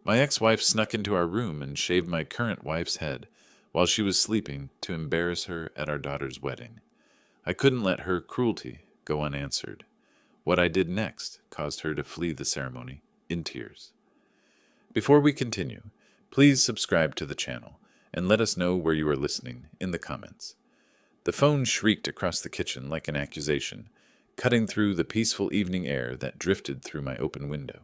My ex-wife snuck into our room and shaved my current wife's head while she was sleeping to embarrass her at our daughter's wedding. I couldn't let her cruelty go unanswered. What I did next caused her to flee the ceremony in tears. Before we continue, please subscribe to the channel and let us know where you are listening in the comments. The phone shrieked across the kitchen like an accusation, cutting through the peaceful evening air that drifted through my open window.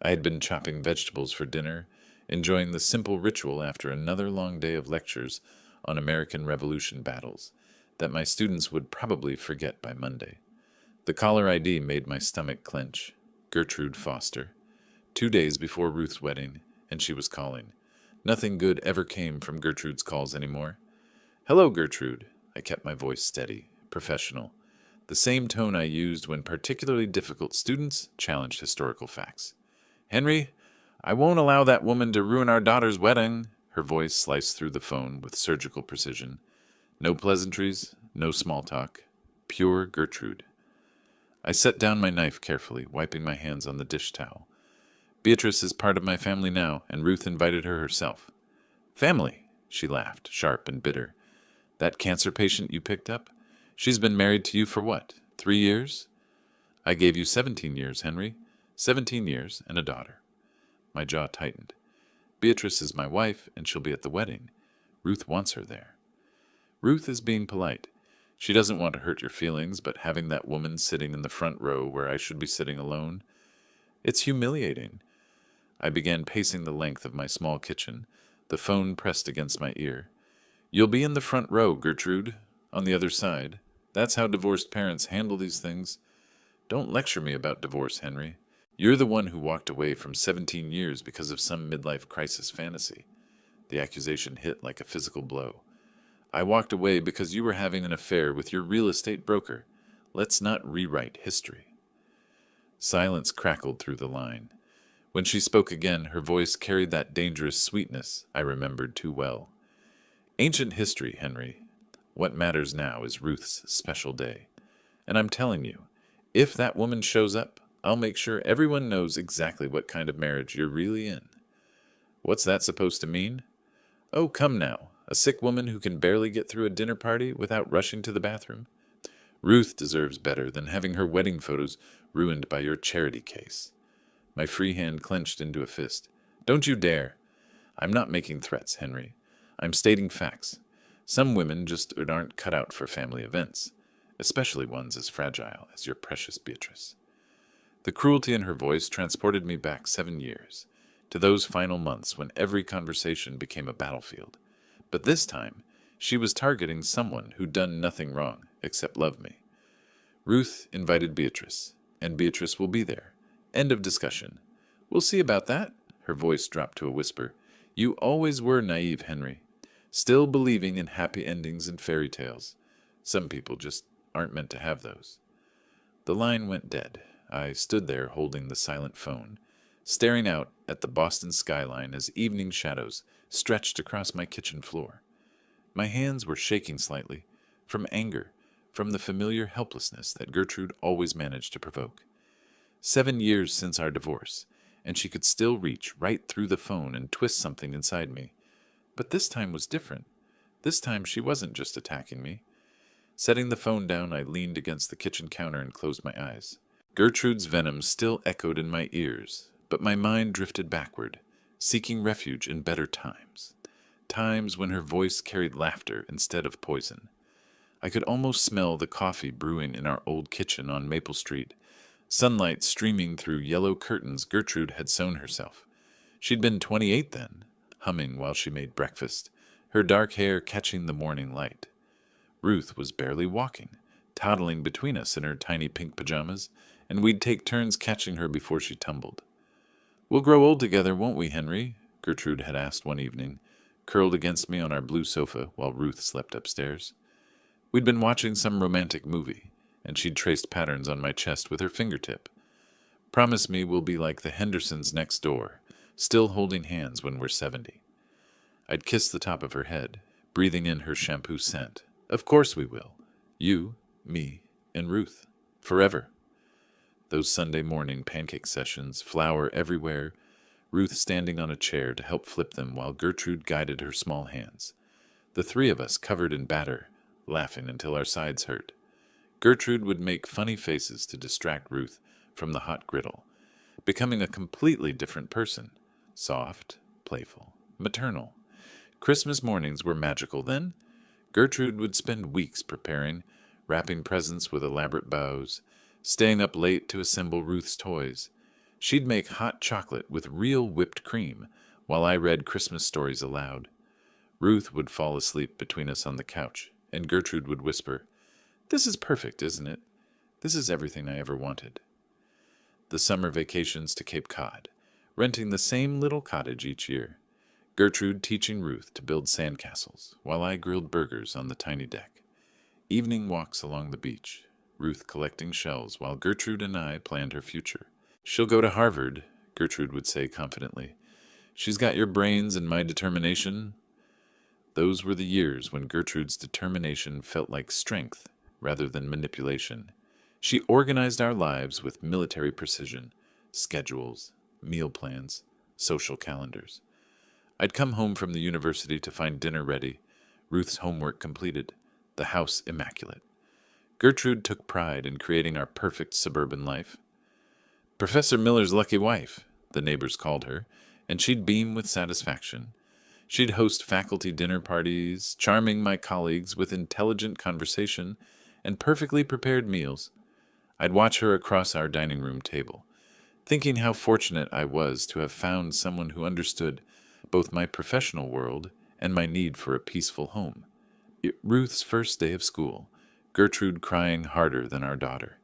I had been chopping vegetables for dinner, enjoying the simple ritual after another long day of lectures on American Revolution battles that my students would probably forget by Monday. The caller ID made my stomach clench. Gertrude Foster. 2 days before Ruth's wedding, and she was calling. Nothing good ever came from Gertrude's calls anymore. "Hello, Gertrude." I kept my voice steady, professional. The same tone I used when particularly difficult students challenged historical facts. "Henry, I won't allow that woman to ruin our daughter's wedding." Her voice sliced through the phone with surgical precision. No pleasantries, no small talk. Pure Gertrude. I set down my knife carefully, wiping my hands on the dish towel. "Beatrice is part of my family now, and Ruth invited her herself." "Family?" She laughed, sharp and bitter. "That cancer patient you picked up? She's been married to you for what, 3 years?" "I gave you 17 years, Henry. 17 years and a daughter." My jaw tightened. "Beatrice is my wife, and she'll be at the wedding. Ruth wants her there." "Ruth is being polite. She doesn't want to hurt your feelings, but having that woman sitting in the front row where I should be sitting alone, it's humiliating." I began pacing the length of my small kitchen, the phone pressed against my ear. "You'll be in the front row, Gertrude, on the other side. That's how divorced parents handle these things. Don't lecture me about divorce, Henry. You're the one who walked away from 17 years because of some midlife crisis fantasy." The accusation hit like a physical blow. "I walked away because you were having an affair with your real estate broker. Let's not rewrite history." Silence crackled through the line. When she spoke again, her voice carried that dangerous sweetness I remembered too well. "Ancient history, Henry. What matters now is Ruth's special day. And I'm telling you, if that woman shows up, I'll make sure everyone knows exactly what kind of marriage you're really in." "What's that supposed to mean?" "Oh, come now. A sick woman who can barely get through a dinner party without rushing to the bathroom? Ruth deserves better than having her wedding photos ruined by your charity case." My free hand clenched into a fist. "Don't you dare. I'm not making threats, Henry. I'm stating facts. Some women just aren't cut out for family events, especially ones as fragile as your precious Beatrice." The cruelty in her voice transported me back 7 years, to those final months when every conversation became a battlefield. But this time, she was targeting someone who'd done nothing wrong except love me. "Ruth invited Beatrice, and Beatrice will be there. End of discussion." "We'll see about that." Her voice dropped to a whisper. "You always were naive, Henry. Still believing in happy endings and fairy tales. Some people just aren't meant to have those." The line went dead. I stood there holding the silent phone, staring out at the Boston skyline as evening shadows stretched across my kitchen floor. My hands were shaking slightly, from anger, from the familiar helplessness that Gertrude always managed to provoke. 7 years since our divorce, and she could still reach right through the phone and twist something inside me. But this time was different. This time she wasn't just attacking me. Setting the phone down, I leaned against the kitchen counter and closed my eyes. Gertrude's venom still echoed in my ears, but my mind drifted backward, seeking refuge in better times. Times when her voice carried laughter instead of poison. I could almost smell the coffee brewing in our old kitchen on Maple Street, sunlight streaming through yellow curtains Gertrude had sewn herself. She'd been 28 then, humming while she made breakfast, her dark hair catching the morning light. Ruth was barely walking, toddling between us in her tiny pink pajamas, and we'd take turns catching her before she tumbled. "We'll grow old together, won't we, Henry?" Gertrude had asked one evening, curled against me on our blue sofa while Ruth slept upstairs. We'd been watching some romantic movie, and she'd traced patterns on my chest with her fingertip. "Promise me we'll be like the Hendersons next door, still holding hands when we're 70. I'd kiss the top of her head, breathing in her shampoo scent. "Of course we will. You, me, and Ruth. Forever." Those Sunday morning pancake sessions, flour everywhere, Ruth standing on a chair to help flip them while Gertrude guided her small hands. The three of us covered in batter, laughing until our sides hurt. Gertrude would make funny faces to distract Ruth from the hot griddle, becoming a completely different person. Soft, playful, maternal. Christmas mornings were magical then. Gertrude would spend weeks preparing, wrapping presents with elaborate bows, staying up late to assemble Ruth's toys. She'd make hot chocolate with real whipped cream while I read Christmas stories aloud. Ruth would fall asleep between us on the couch, and Gertrude would whisper, "This is perfect, isn't it? This is everything I ever wanted." The summer vacations to Cape Cod, renting the same little cottage each year. Gertrude teaching Ruth to build sandcastles, while I grilled burgers on the tiny deck. Evening walks along the beach, Ruth collecting shells while Gertrude and I planned her future. "She'll go to Harvard," Gertrude would say confidently. "She's got your brains and my determination." Those were the years when Gertrude's determination felt like strength rather than manipulation. She organized our lives with military precision, schedules, meal plans, social calendars. I'd come home from the university to find dinner ready, Ruth's homework completed, the house immaculate. Gertrude took pride in creating our perfect suburban life. "Professor Miller's lucky wife," the neighbors called her, and she'd beam with satisfaction. She'd host faculty dinner parties, charming my colleagues with intelligent conversation and perfectly prepared meals. I'd watch her across our dining room table, thinking how fortunate I was to have found someone who understood both my professional world and my need for a peaceful home. Ruth's first day of school, Gertrude crying harder than our daughter.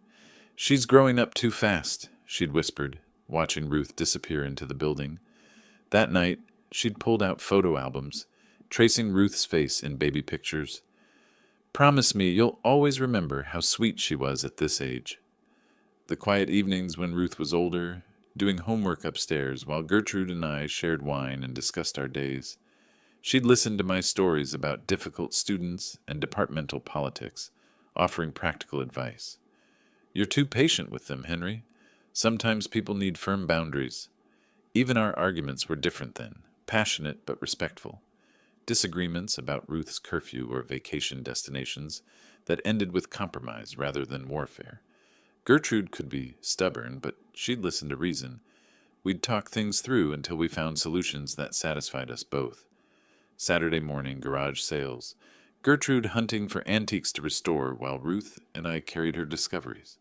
"She's growing up too fast," she'd whispered, watching Ruth disappear into the building. That night, she'd pulled out photo albums, tracing Ruth's face in baby pictures. "Promise me you'll always remember how sweet she was at this age." The quiet evenings when Ruth was older, doing homework upstairs while Gertrude and I shared wine and discussed our days. She'd listen to my stories about difficult students and departmental politics, offering practical advice. "You're too patient with them, Henry. Sometimes people need firm boundaries." Even our arguments were different then, passionate but respectful. Disagreements about Ruth's curfew or vacation destinations that ended with compromise rather than warfare. Gertrude could be stubborn, but she'd listen to reason. We'd talk things through until we found solutions that satisfied us both. Saturday morning garage sales, Gertrude hunting for antiques to restore while Ruth and I carried her discoveries.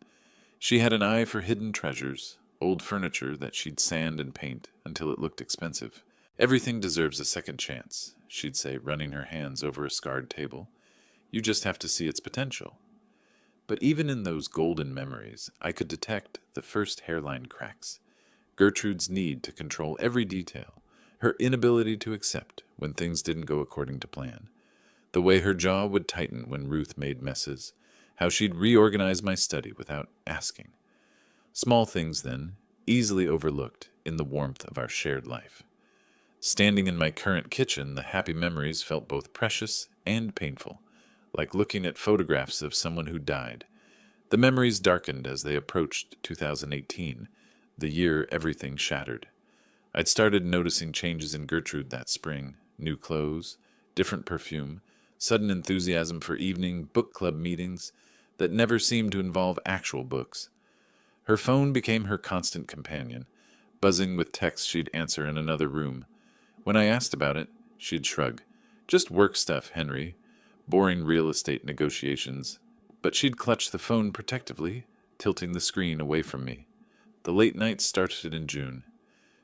She had an eye for hidden treasures, old furniture that she'd sand and paint until it looked expensive. "Everything deserves a second chance," she'd say, running her hands over a scarred table. "You just have to see its potential." But even in those golden memories, I could detect the first hairline cracks. Gertrude's need to control every detail, her inability to accept when things didn't go according to plan, the way her jaw would tighten when Ruth made messes, how she'd reorganize my study without asking. Small things then, easily overlooked in the warmth of our shared life. Standing in my current kitchen, the happy memories felt both precious and painful, like looking at photographs of someone who died. The memories darkened as they approached 2018, the year everything shattered. I'd started noticing changes in Gertrude that spring, new clothes, different perfume, sudden enthusiasm for evening book club meetings that never seemed to involve actual books. Her phone became her constant companion, buzzing with texts she'd answer in another room. When I asked about it, she'd shrug. "Just work stuff, Henry. Boring real estate negotiations." But she'd clutch the phone protectively, tilting the screen away from me. The late nights started in June.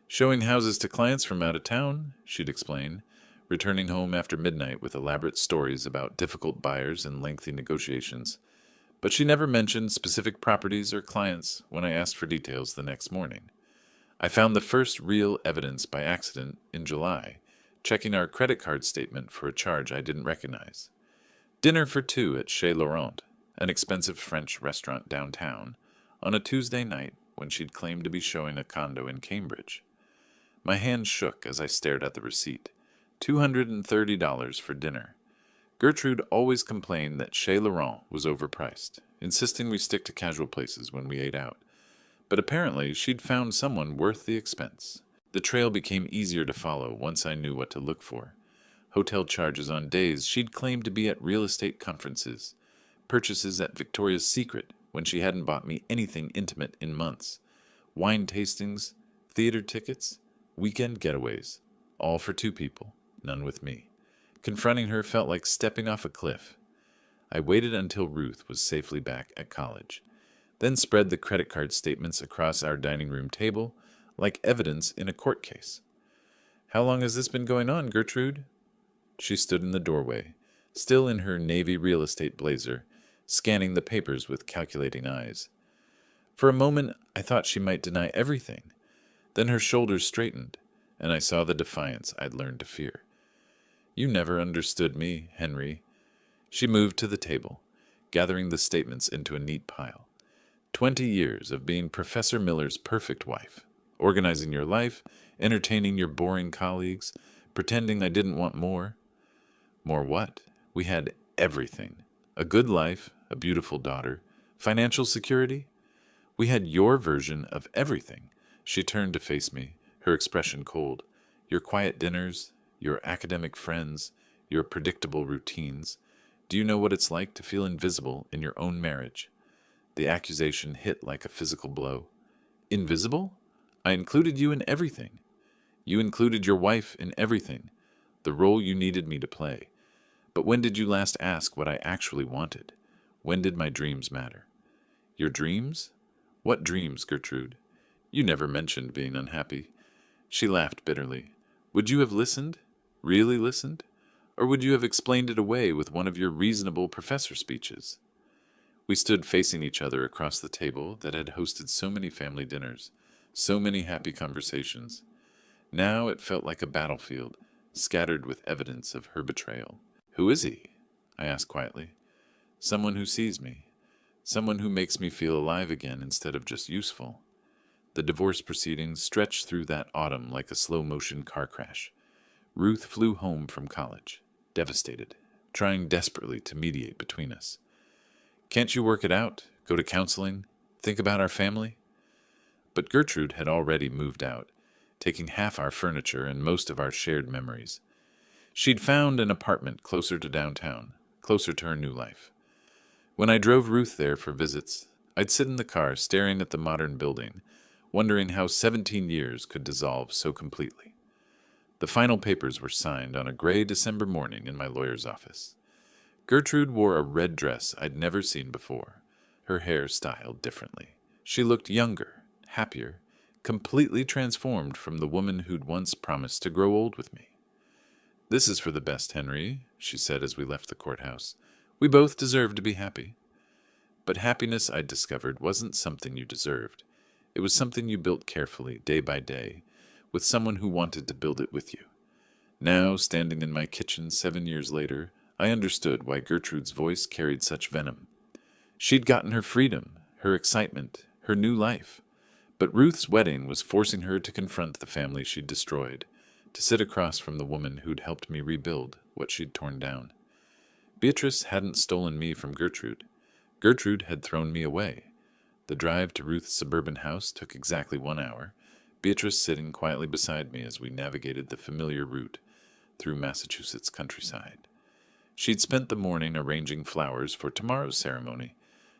"Showing houses to clients from out of town," she'd explain, returning home after midnight with elaborate stories about difficult buyers and lengthy negotiations. But she never mentioned specific properties or clients when I asked for details the next morning. I found the first real evidence by accident in July, checking our credit card statement for a charge I didn't recognize. Dinner for two at Chez Laurent, an expensive French restaurant downtown, on a Tuesday night when she'd claimed to be showing a condo in Cambridge. My hand shook as I stared at the receipt. $230 for dinner. Gertrude always complained that Chez Laurent was overpriced, insisting we stick to casual places when we ate out. But apparently she'd found someone worth the expense. The trail became easier to follow once I knew what to look for. Hotel charges on days she'd claimed to be at real estate conferences, purchases at Victoria's Secret when she hadn't bought me anything intimate in months, wine tastings, theater tickets, weekend getaways, all for two people, none with me. Confronting her felt like stepping off a cliff. I waited until Ruth was safely back at college, then spread the credit card statements across our dining room table like evidence in a court case. "How long has this been going on, Gertrude?" She stood in the doorway, still in her navy real estate blazer, scanning the papers with calculating eyes. For a moment, I thought she might deny everything. Then her shoulders straightened, and I saw the defiance I'd learned to fear. "You never understood me, Henry." She moved to the table, gathering the statements into a neat pile. 20 years of being Professor Miller's perfect wife, organizing your life, entertaining your boring colleagues, pretending I didn't want more. More what? We had everything. A good life, a beautiful daughter, financial security. We had your version of everything. She turned to face me, her expression cold. Your quiet dinners, your academic friends, your predictable routines. Do you know what it's like to feel invisible in your own marriage? The accusation hit like a physical blow. Invisible? I included you in everything. You included your wife in everything, the role you needed me to play. But when did you last ask what I actually wanted? When did my dreams matter? Your dreams? What dreams, Gertrude? You never mentioned being unhappy. She laughed bitterly. Would you have listened? Really listened? Or would you have explained it away with one of your reasonable professor speeches? We stood facing each other across the table that had hosted so many family dinners, so many happy conversations. Now it felt like a battlefield, scattered with evidence of her betrayal. "Who is he?" I asked quietly. "Someone who sees me. Someone who makes me feel alive again instead of just useful." The divorce proceedings stretched through that autumn like a slow-motion car crash. Ruth flew home from college, devastated, trying desperately to mediate between us. "Can't you work it out? Go to counseling? Think about our family?" But Gertrude had already moved out, taking half our furniture and most of our shared memories. She'd found an apartment closer to downtown, closer to her new life. When I drove Ruth there for visits, I'd sit in the car staring at the modern building, wondering how 17 years could dissolve so completely. The final papers were signed on a gray December morning in my lawyer's office. Gertrude wore a red dress I'd never seen before, her hair styled differently. She looked younger, happier, completely transformed from the woman who'd once promised to grow old with me. "This is for the best, Henry," she said as we left the courthouse. "We both deserve to be happy." But happiness, I'd discovered, wasn't something you deserved. It was something you built carefully, day by day, with someone who wanted to build it with you. Now, standing in my kitchen 7 years later, I understood why Gertrude's voice carried such venom. She'd gotten her freedom, her excitement, her new life. But Ruth's wedding was forcing her to confront the family she'd destroyed, to sit across from the woman who'd helped me rebuild what she'd torn down. Beatrice hadn't stolen me from Gertrude. Gertrude had thrown me away. The drive to Ruth's suburban house took exactly 1 hour, Beatrice sitting quietly beside me as we navigated the familiar route through Massachusetts countryside. She'd spent the morning arranging flowers for tomorrow's ceremony,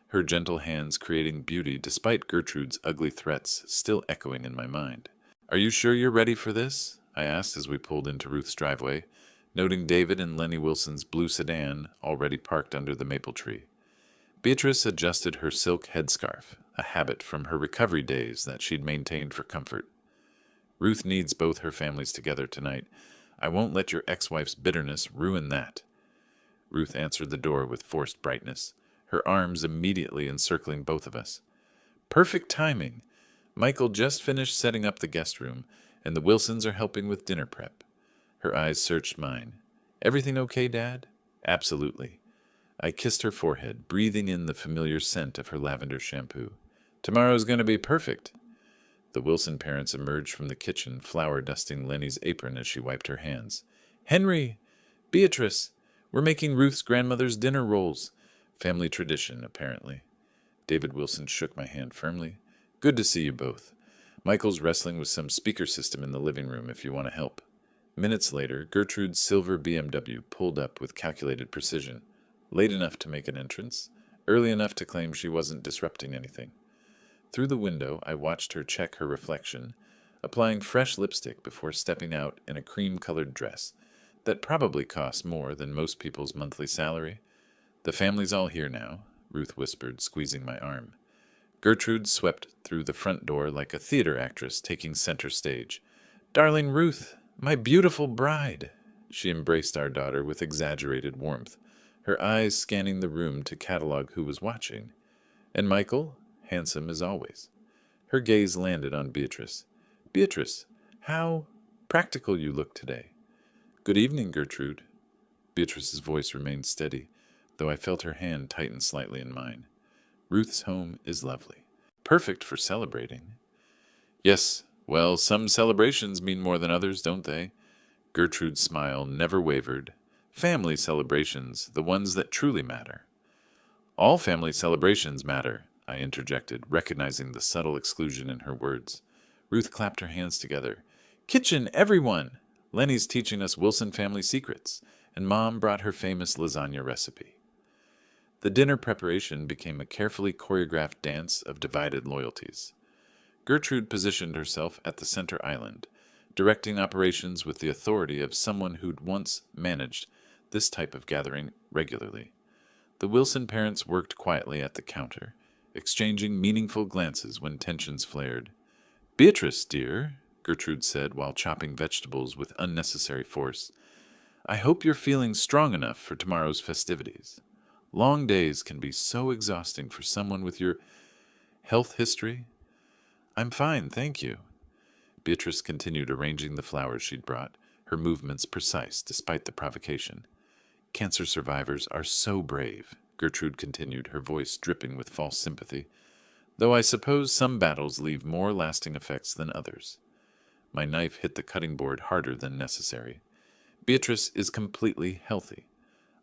her gentle hands creating beauty despite Gertrude's ugly threats still echoing in my mind. "Are you sure you're ready for this?" I asked as we pulled into Ruth's driveway, noting David and Lenny Wilson's blue sedan already parked under the maple tree. Beatrice adjusted her silk headscarf, a habit from her recovery days that she'd maintained for comfort. "Ruth needs both her families together tonight. I won't let your ex-wife's bitterness ruin that." Ruth answered the door with forced brightness, her arms immediately encircling both of us. "Perfect timing. Michael just finished setting up the guest room, and the Wilsons are helping with dinner prep." Her eyes searched mine. "Everything okay, Dad?" "Absolutely." I kissed her forehead, breathing in the familiar scent of her lavender shampoo. "Tomorrow's going to be perfect." The Wilson parents emerged from the kitchen, flour dusting Lenny's apron as she wiped her hands. "Henry! Beatrice! We're making Ruth's grandmother's dinner rolls." Family tradition, apparently. David Wilson shook my hand firmly. "Good to see you both. Michael's wrestling with some speaker system in the living room if you want to help. Minutes later, Gertrude's silver BMW pulled up with calculated precision, late enough to make an entrance, early enough to claim she wasn't disrupting anything. Through the window, I watched her check her reflection, applying fresh lipstick before stepping out in a cream-colored dress that probably cost more than most people's monthly salary. "The family's all here now," Ruth whispered, squeezing my arm. Gertrude swept through the front door like a theater actress taking center stage. "Darling Ruth, my beautiful bride!" She embraced our daughter with exaggerated warmth, her eyes scanning the room to catalog who was watching. And Michael, handsome as always. Her gaze landed on Beatrice. "Beatrice, how practical you look today." "Good evening, Gertrude." Beatrice's voice remained steady, though I felt her hand tighten slightly in mine. "Ruth's home is lovely. Perfect for celebrating." "Yes, well, some celebrations mean more than others, don't they?" Gertrude's smile never wavered. "Family celebrations, the ones that truly matter." "All family celebrations matter," I interjected, recognizing the subtle exclusion in her words. Ruth clapped her hands together. "Kitchen, everyone! Lenny's teaching us Wilson family secrets, and Mom brought her famous lasagna recipe." The dinner preparation became a carefully choreographed dance of divided loyalties. Gertrude positioned herself at the center island, directing operations with the authority of someone who'd once managed this type of gathering regularly. The Wilson parents worked quietly at the counter, exchanging meaningful glances when tensions flared. "Beatrice, dear," Gertrude said while chopping vegetables with unnecessary force, "I hope you're feeling strong enough for tomorrow's festivities. Long days can be so exhausting for someone with your health history." "I'm fine, thank you." Beatrice continued arranging the flowers she'd brought, her movements precise despite the provocation. "Cancer survivors are so brave," Gertrude continued, her voice dripping with false sympathy, "though I suppose some battles leave more lasting effects than others." My knife hit the cutting board harder than necessary. "Beatrice is completely healthy."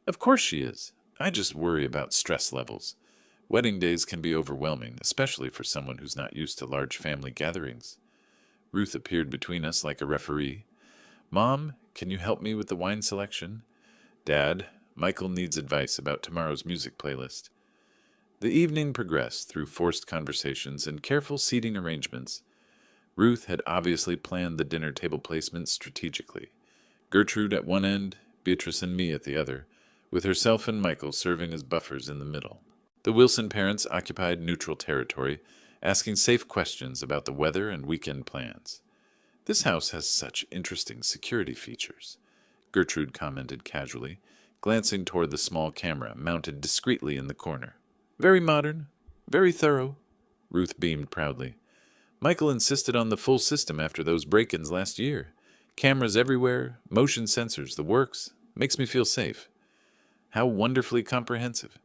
"Of course she is. I just worry about stress levels. Wedding days can be overwhelming, especially for someone who's not used to large family gatherings." Ruth appeared between us like a referee. "Mom, can you help me with the wine selection?" "Dad, Michael needs advice about tomorrow's music playlist." The evening progressed through forced conversations and careful seating arrangements. Ruth had obviously planned the dinner table placement strategically. Gertrude at one end, Beatrice and me at the other, with herself and Michael serving as buffers in the middle. The Wilson parents occupied neutral territory, asking safe questions about the weather and weekend plans. "This house has such interesting security features," Gertrude commented casually, glancing toward the small camera mounted discreetly in the corner. "Very modern, very thorough," Ruth beamed proudly. "Michael insisted on the full system after those break-ins last year. Cameras everywhere, motion sensors, the works. Makes me feel safe." "How wonderfully comprehensive."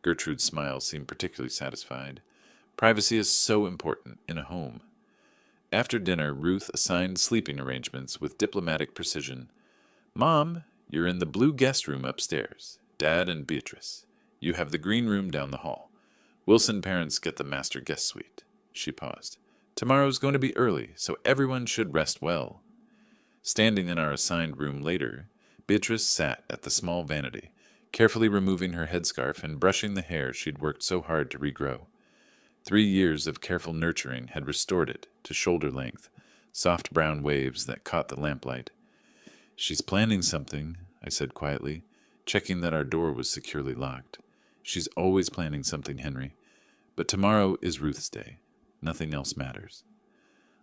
Gertrude's smile seemed particularly satisfied. "Privacy is so important in a home." After dinner, Ruth assigned sleeping arrangements with diplomatic precision. "Mom, you're in the blue guest room upstairs. Dad and Beatrice. You have the green room down the hall. Wilson parents get the master guest suite." She paused. "Tomorrow's going to be early, so everyone should rest well." Standing in our assigned room later, Beatrice sat at the small vanity, carefully removing her headscarf and brushing the hair she'd worked so hard to regrow. 3 years of careful nurturing had restored it to shoulder length, soft brown waves that caught the lamplight. "She's planning something," I said quietly, checking that our door was securely locked. "She's always planning something, Henry. But tomorrow is Ruth's day. Nothing else matters."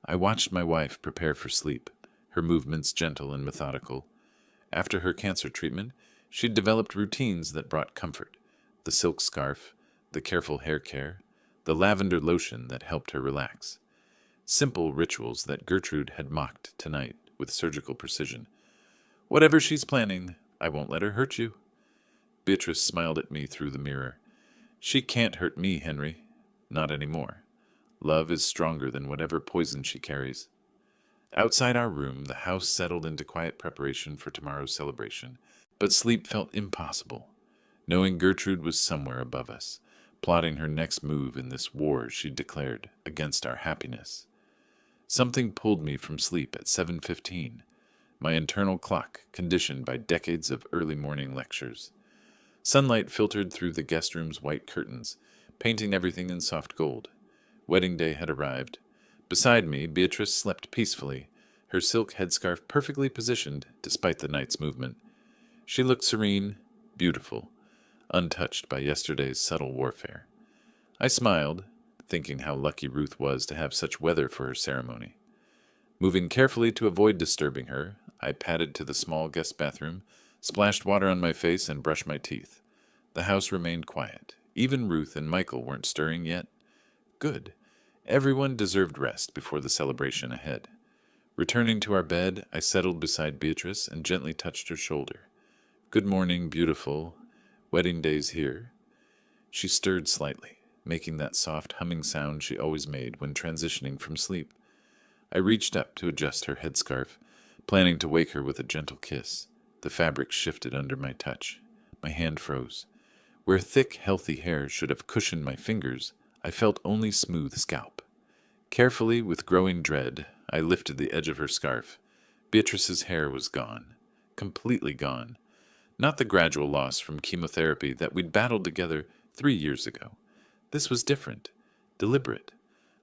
I watched my wife prepare for sleep, her movements gentle and methodical. After her cancer treatment, she'd developed routines that brought comfort: the silk scarf, the careful hair care, the lavender lotion that helped her relax. Simple rituals that Gertrude had mocked tonight with surgical precision. "Whatever she's planning, I won't let her hurt you." Beatrice smiled at me through the mirror. "She can't hurt me, Henry. Not anymore. Love is stronger than whatever poison she carries." Outside our room, the house settled into quiet preparation for tomorrow's celebration, but sleep felt impossible, knowing Gertrude was somewhere above us, plotting her next move in this war she'd declared against our happiness. Something pulled me from sleep at 7:15, my internal clock conditioned by decades of early morning lectures. Sunlight filtered through the guest room's white curtains, painting everything in soft gold. Wedding day had arrived. Beside me, Beatrice slept peacefully, her silk headscarf perfectly positioned despite the night's movement. She looked serene, beautiful, untouched by yesterday's subtle warfare. I smiled, thinking how lucky Ruth was to have such weather for her ceremony. Moving carefully to avoid disturbing her, I padded to the small guest bathroom, splashed water on my face, and brushed my teeth. The house remained quiet. Even Ruth and Michael weren't stirring yet. Good. Everyone deserved rest before the celebration ahead. Returning to our bed, I settled beside Beatrice and gently touched her shoulder. "Good morning, beautiful. Wedding day's here." She stirred slightly, making that soft humming sound she always made when transitioning from sleep. I reached up to adjust her headscarf, planning to wake her with a gentle kiss. The fabric shifted under my touch. My hand froze. Where thick, healthy hair should have cushioned my fingers, I felt only smooth scalp. Carefully, with growing dread, I lifted the edge of her scarf. Beatrice's hair was gone. Completely gone. Not the gradual loss from chemotherapy that we'd battled together 3 years ago. This was different. Deliberate.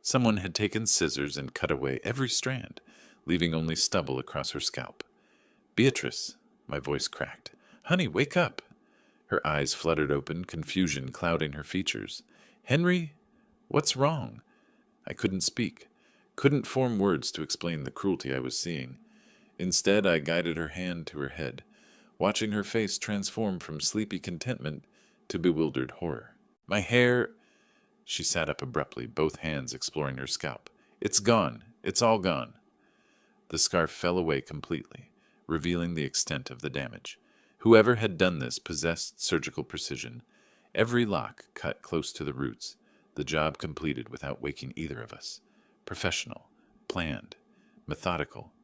Someone had taken scissors and cut away every strand, leaving only stubble across her scalp. "Beatrice," my voice cracked. "Honey, wake up." Her eyes fluttered open, confusion clouding her features. "Henry, what's wrong?" I couldn't speak, couldn't form words to explain the cruelty I was seeing. Instead, I guided her hand to her head, watching her face transform from sleepy contentment to bewildered horror. "My hair—" She sat up abruptly, both hands exploring her scalp. "It's gone. It's all gone." The scarf fell away completely, revealing the extent of the damage. Whoever had done this possessed surgical precision. Every lock cut close to the roots, the job completed without waking either of us. Professional, planned, methodical.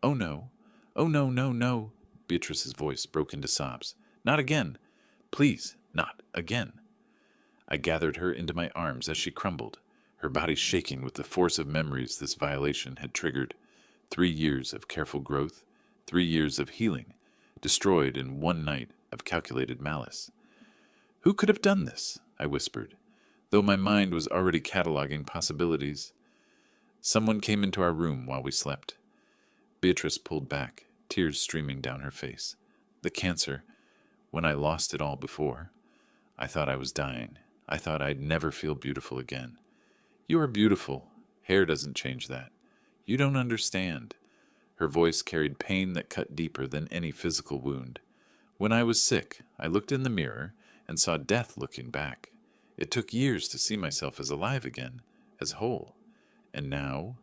"Oh no, oh no, no, no." Beatrice's voice broke into sobs. "Not again. Please, not again." I gathered her into my arms as she crumbled, her body shaking with the force of memories this violation had triggered. 3 years of careful growth, 3 years of healing, destroyed in one night of calculated malice. "Who could have done this?" I whispered, though my mind was already cataloging possibilities. Someone came into our room while we slept. Beatrice pulled back, tears streaming down her face. "The cancer, when I lost it all before. I thought I was dying. I thought I'd never feel beautiful again." "You are beautiful. Hair doesn't change that. You don't understand." Her voice carried pain that cut deeper than any physical wound. "When I was sick, I looked in the mirror and saw death looking back. It took years to see myself as alive again, as whole. And now—"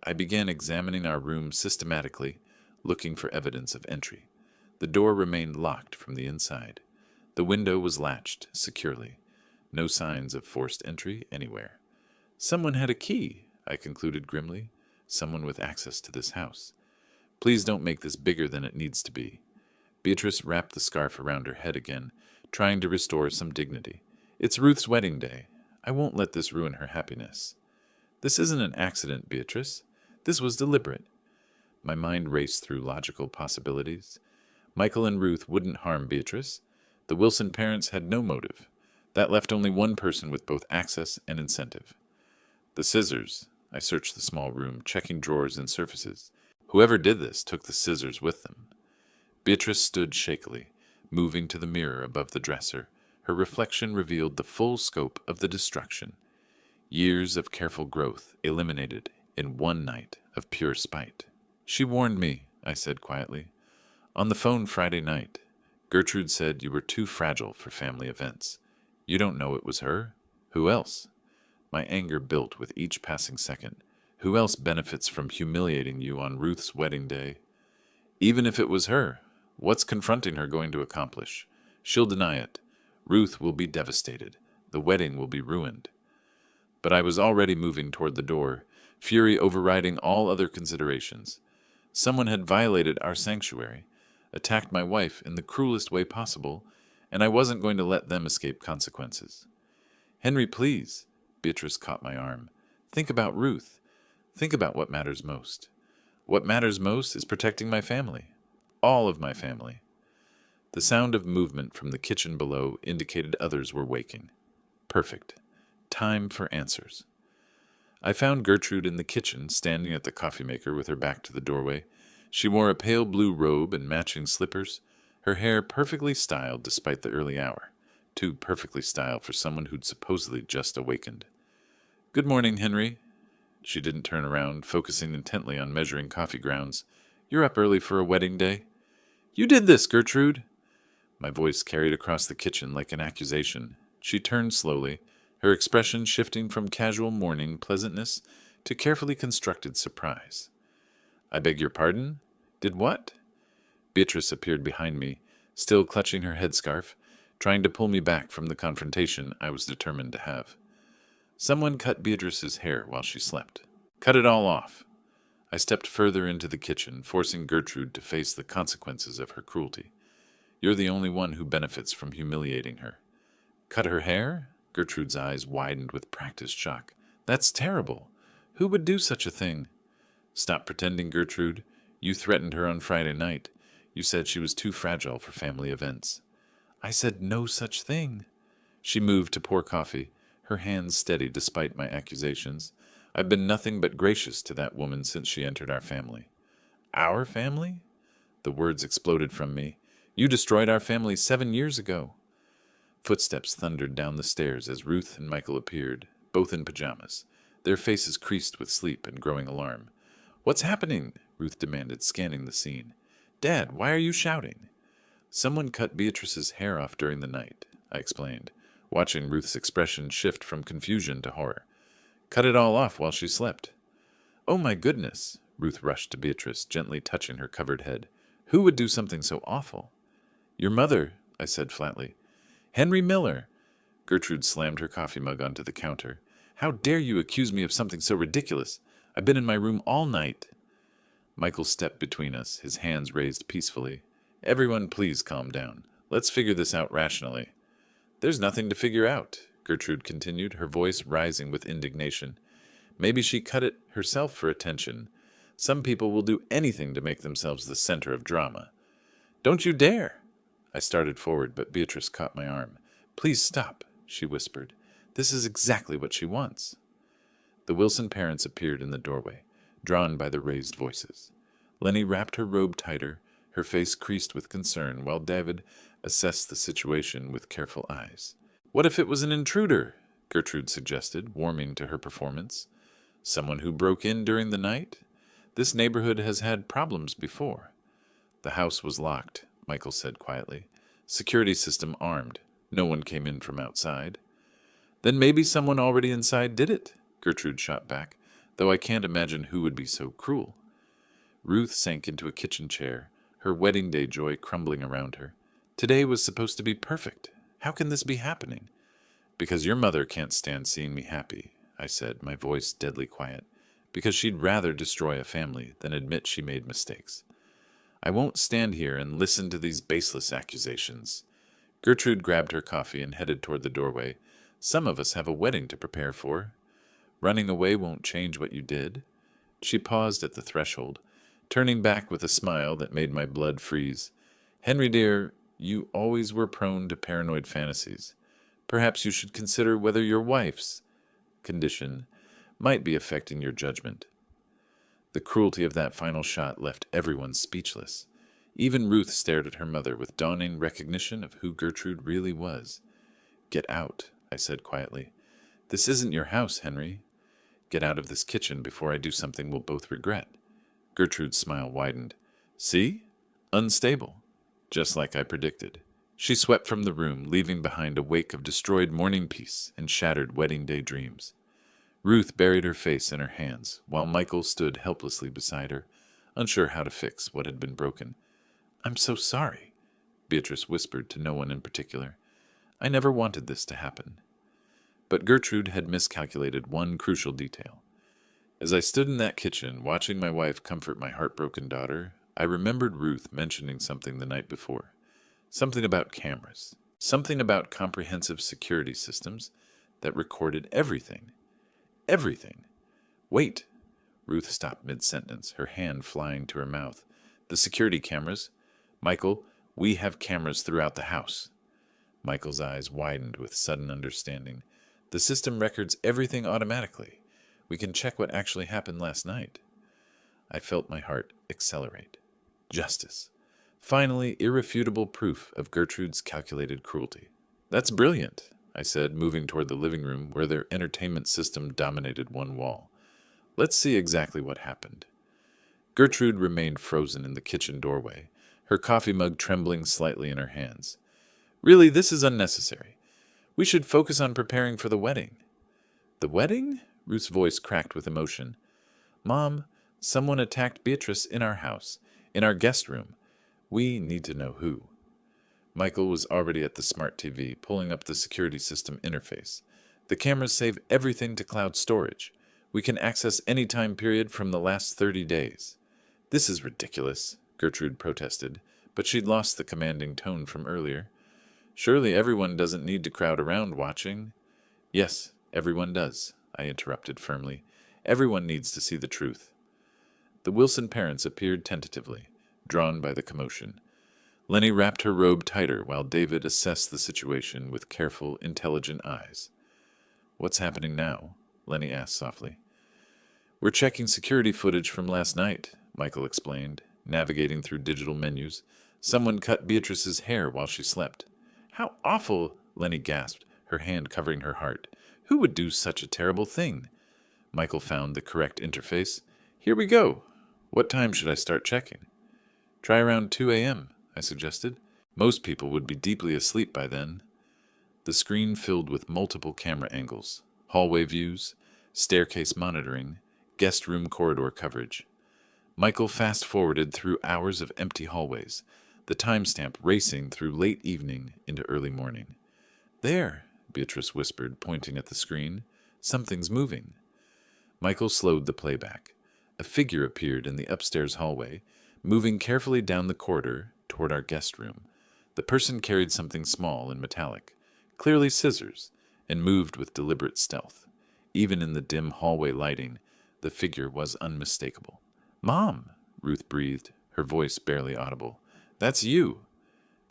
I began examining our room systematically, looking for evidence of entry. The door remained locked from the inside. The window was latched securely. No signs of forced entry anywhere. "Someone had a key," I concluded grimly. "Someone with access to this house. Please don't make this bigger than it needs to be." Beatrice wrapped the scarf around her head again, trying to restore some dignity. "It's Ruth's wedding day. I won't let this ruin her happiness." "This isn't an accident, Beatrice. This was deliberate." My mind raced through logical possibilities. Michael and Ruth wouldn't harm Beatrice. The Wilson parents had no motive. That left only one person with both access and incentive. The scissors. I searched the small room, checking drawers and surfaces. Whoever did this took the scissors with them. Beatrice stood shakily, moving to the mirror above the dresser. Her reflection revealed the full scope of the destruction. Years of careful growth eliminated in one night of pure spite. "She warned me," I said quietly. "On the phone Friday night. Gertrude said you were too fragile for family events. You don't know it was her? Who else?" My anger built with each passing second. Who else benefits from humiliating you on Ruth's wedding day? Even if it was her, what's confronting her going to accomplish? She'll deny it. Ruth will be devastated. The wedding will be ruined. But I was already moving toward the door, fury overriding all other considerations. Someone had violated our sanctuary, attacked my wife in the cruelest way possible, and I wasn't going to let them escape consequences. "Henry, please." Beatrice caught my arm. "Think about Ruth. Think about what matters most. What matters most is protecting my family. All of my family. The sound of movement from the kitchen below indicated others were waking. Perfect. Time for answers. I found Gertrude in the kitchen, standing at the coffee maker with her back to the doorway. She wore a pale blue robe and matching slippers, her hair perfectly styled despite the early hour. Too perfectly styled for someone who'd supposedly just awakened. "Good morning, Henry." She didn't turn around, focusing intently on measuring coffee grounds. "You're up early for a wedding day." "You did this, Gertrude." My voice carried across the kitchen like an accusation. She turned slowly, her expression shifting from casual morning pleasantness to carefully constructed surprise. "I beg your pardon? Did what?" Beatrice appeared behind me, still clutching her headscarf, trying to pull me back from the confrontation I was determined to have. "Someone cut Beatrice's hair while she slept. Cut it all off." I stepped further into the kitchen, forcing Gertrude to face the consequences of her cruelty. "You're the only one who benefits from humiliating her." "Cut her hair?" Gertrude's eyes widened with practiced shock. "That's terrible. Who would do such a thing?" "Stop pretending, Gertrude. You threatened her on Friday night. You said she was too fragile for family events." "I said no such thing." She moved to pour coffee, her hands steady despite my accusations. "I've been nothing but gracious to that woman since she entered our family." "Our family?" The words exploded from me. "You destroyed our family 7 years ago." Footsteps thundered down the stairs as Ruth and Michael appeared, both in pajamas, their faces creased with sleep and growing alarm. "What's happening?" Ruth demanded, scanning the scene. "Dad, why are you shouting?" "Someone cut Beatrice's hair off during the night," I explained, watching Ruth's expression shift from confusion to horror. "Cut it all off while she slept." "Oh my goodness!" Ruth rushed to Beatrice, gently touching her covered head. "Who would do something so awful?" "Your mother," I said flatly. "Henry Miller!" Gertrude slammed her coffee mug onto the counter. "How dare you accuse me of something so ridiculous? I've been in my room all night." Michael stepped between us, his hands raised peacefully. "Everyone, please calm down. Let's figure this out rationally." "There's nothing to figure out," Gertrude continued, her voice rising with indignation. "Maybe she cut it herself for attention. Some people will do anything to make themselves the center of drama." "Don't you dare!" I started forward, but Beatrice caught my arm. "Please stop," she whispered. "This is exactly what she wants." The Wilson parents appeared in the doorway, drawn by the raised voices. Lenny wrapped her robe tighter, her face creased with concern, while David assessed the situation with careful eyes. "What if it was an intruder?" Gertrude suggested, warming to her performance. "Someone who broke in during the night? This neighborhood has had problems before." "The house was locked," Michael said quietly. "Security system armed. No one came in from outside." "Then maybe someone already inside did it," Gertrude shot back, "though I can't imagine who would be so cruel." Ruth sank into a kitchen chair, her wedding day joy crumbling around her. "Today was supposed to be perfect. How can this be happening?" "Because your mother can't stand seeing me happy," I said, my voice deadly quiet. "Because she'd rather destroy a family than admit she made mistakes. I won't stand here and listen to these baseless accusations." Gertrude grabbed her coffee and headed toward the doorway. "Some of us have a wedding to prepare for. Running away won't change what you did." She paused at the threshold, turning back with a smile that made my blood freeze. "Henry dear, you always were prone to paranoid fantasies. Perhaps you should consider whether your wife's condition might be affecting your judgment." The cruelty of that final shot left everyone speechless. Even Ruth stared at her mother with dawning recognition of who Gertrude really was. "Get out," I said quietly. "This isn't your house, Henry. Get out of this kitchen before I do something we'll both regret." Gertrude's smile widened. "See? Unstable. Just like I predicted." She swept from the room, leaving behind a wake of destroyed morning peace and shattered wedding day dreams. Ruth buried her face in her hands, while Michael stood helplessly beside her, unsure how to fix what had been broken. "I'm so sorry," Beatrice whispered to no one in particular. "I never wanted this to happen." But Gertrude had miscalculated one crucial detail. As I stood in that kitchen, watching my wife comfort my heartbroken daughter, I remembered Ruth mentioning something the night before. Something about cameras. Something about comprehensive security systems that recorded everything. Everything. Wait. Ruth stopped mid-sentence, her hand flying to her mouth. The security cameras. Michael, we have cameras throughout the house. Michael's eyes widened with sudden understanding. The system records everything automatically. We can check what actually happened last night. I felt my heart accelerate. Justice. Finally, irrefutable proof of Gertrude's calculated cruelty. That's brilliant, I said, moving toward the living room where their entertainment system dominated one wall. Let's see exactly what happened. Gertrude remained frozen in the kitchen doorway, her coffee mug trembling slightly in her hands. Really, this is unnecessary. We should focus on preparing for the wedding. The wedding? Ruth's voice cracked with emotion. Mom, someone attacked Beatrice in our house, in our guest room. We need to know who. Michael was already at the smart TV, pulling up the security system interface. The cameras save everything to cloud storage. We can access any time period from the last 30 days. This is ridiculous, Gertrude protested, but she'd lost the commanding tone from earlier. Surely everyone doesn't need to crowd around watching. Yes, everyone does, I interrupted firmly. Everyone needs to see the truth. The Wilson parents appeared tentatively, drawn by the commotion. Lenny wrapped her robe tighter while David assessed the situation with careful, intelligent eyes. What's happening now? Lenny asked softly. We're checking security footage from last night, Michael explained, navigating through digital menus. Someone cut Beatrice's hair while she slept. How awful, Lenny gasped, her hand covering her heart. Who would do such a terrible thing? Michael found the correct interface. Here we go. What time should I start checking? Try around 2 a.m., I suggested. Most people would be deeply asleep by then. The screen filled with multiple camera angles, hallway views, staircase monitoring, guest room corridor coverage. Michael fast-forwarded through hours of empty hallways, the timestamp racing through late evening into early morning. There, Beatrice whispered, pointing at the screen. Something's moving. Michael slowed the playback. A figure appeared in the upstairs hallway, moving carefully down the corridor toward our guest room. The person carried something small and metallic, clearly scissors, and moved with deliberate stealth. Even in the dim hallway lighting, the figure was unmistakable. Mom, Ruth breathed, her voice barely audible. That's you.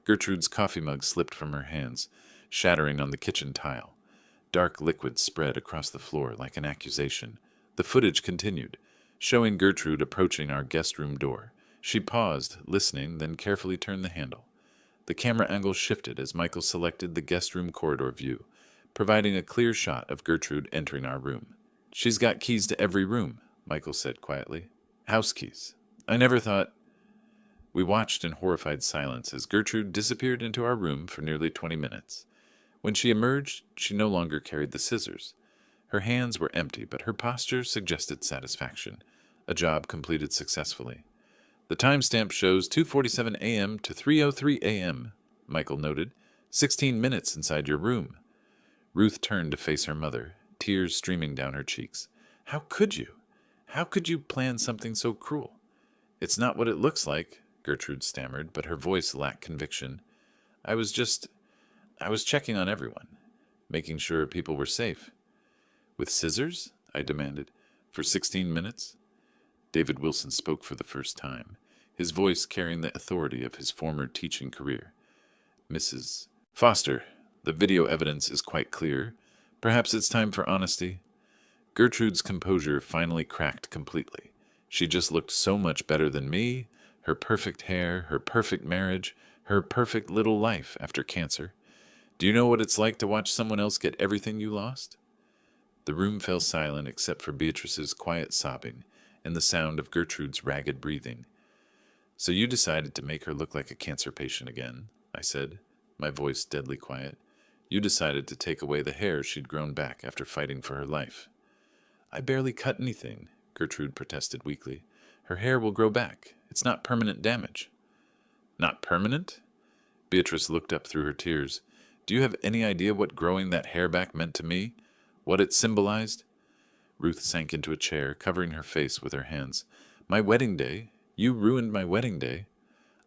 Gertrude's coffee mug slipped from her hands, shattering on the kitchen tile. Dark liquid spread across the floor like an accusation. The footage continued, showing Gertrude approaching our guest room door. She paused, listening, then carefully turned the handle. The camera angle shifted as Michael selected the guest room corridor view, providing a clear shot of Gertrude entering our room. She's got keys to every room, Michael said quietly. House keys. I never thought... We watched in horrified silence as Gertrude disappeared into our room for nearly 20 minutes. When she emerged, she no longer carried the scissors. Her hands were empty, but her posture suggested satisfaction. A job completed successfully. The timestamp shows 2:47 a.m. to 3:03 a.m., Michael noted. 16 minutes inside your room. Ruth turned to face her mother, tears streaming down her cheeks. How could you? How could you plan something so cruel? It's not what it looks like, Gertrude stammered, but her voice lacked conviction. I was checking on everyone, making sure people were safe. With scissors? I demanded. For 16 minutes? David Wilson spoke for the first time, his voice carrying the authority of his former teaching career. Mrs. Foster, the video evidence is quite clear. Perhaps it's time for honesty. Gertrude's composure finally cracked completely. She just looked so much better than me, her perfect hair, her perfect marriage, her perfect little life after cancer. Do you know what it's like to watch someone else get everything you lost? The room fell silent except for Beatrice's quiet sobbing and the sound of Gertrude's ragged breathing. So you decided to make her look like a cancer patient again, I said, my voice deadly quiet. You decided to take away the hair she'd grown back after fighting for her life. I barely cut anything, Gertrude protested weakly. Her hair will grow back. It's not permanent damage. Not permanent? Beatrice looked up through her tears. Do you have any idea what growing that hair back meant to me? What it symbolized? Ruth sank into a chair, covering her face with her hands. My wedding day? You ruined my wedding day.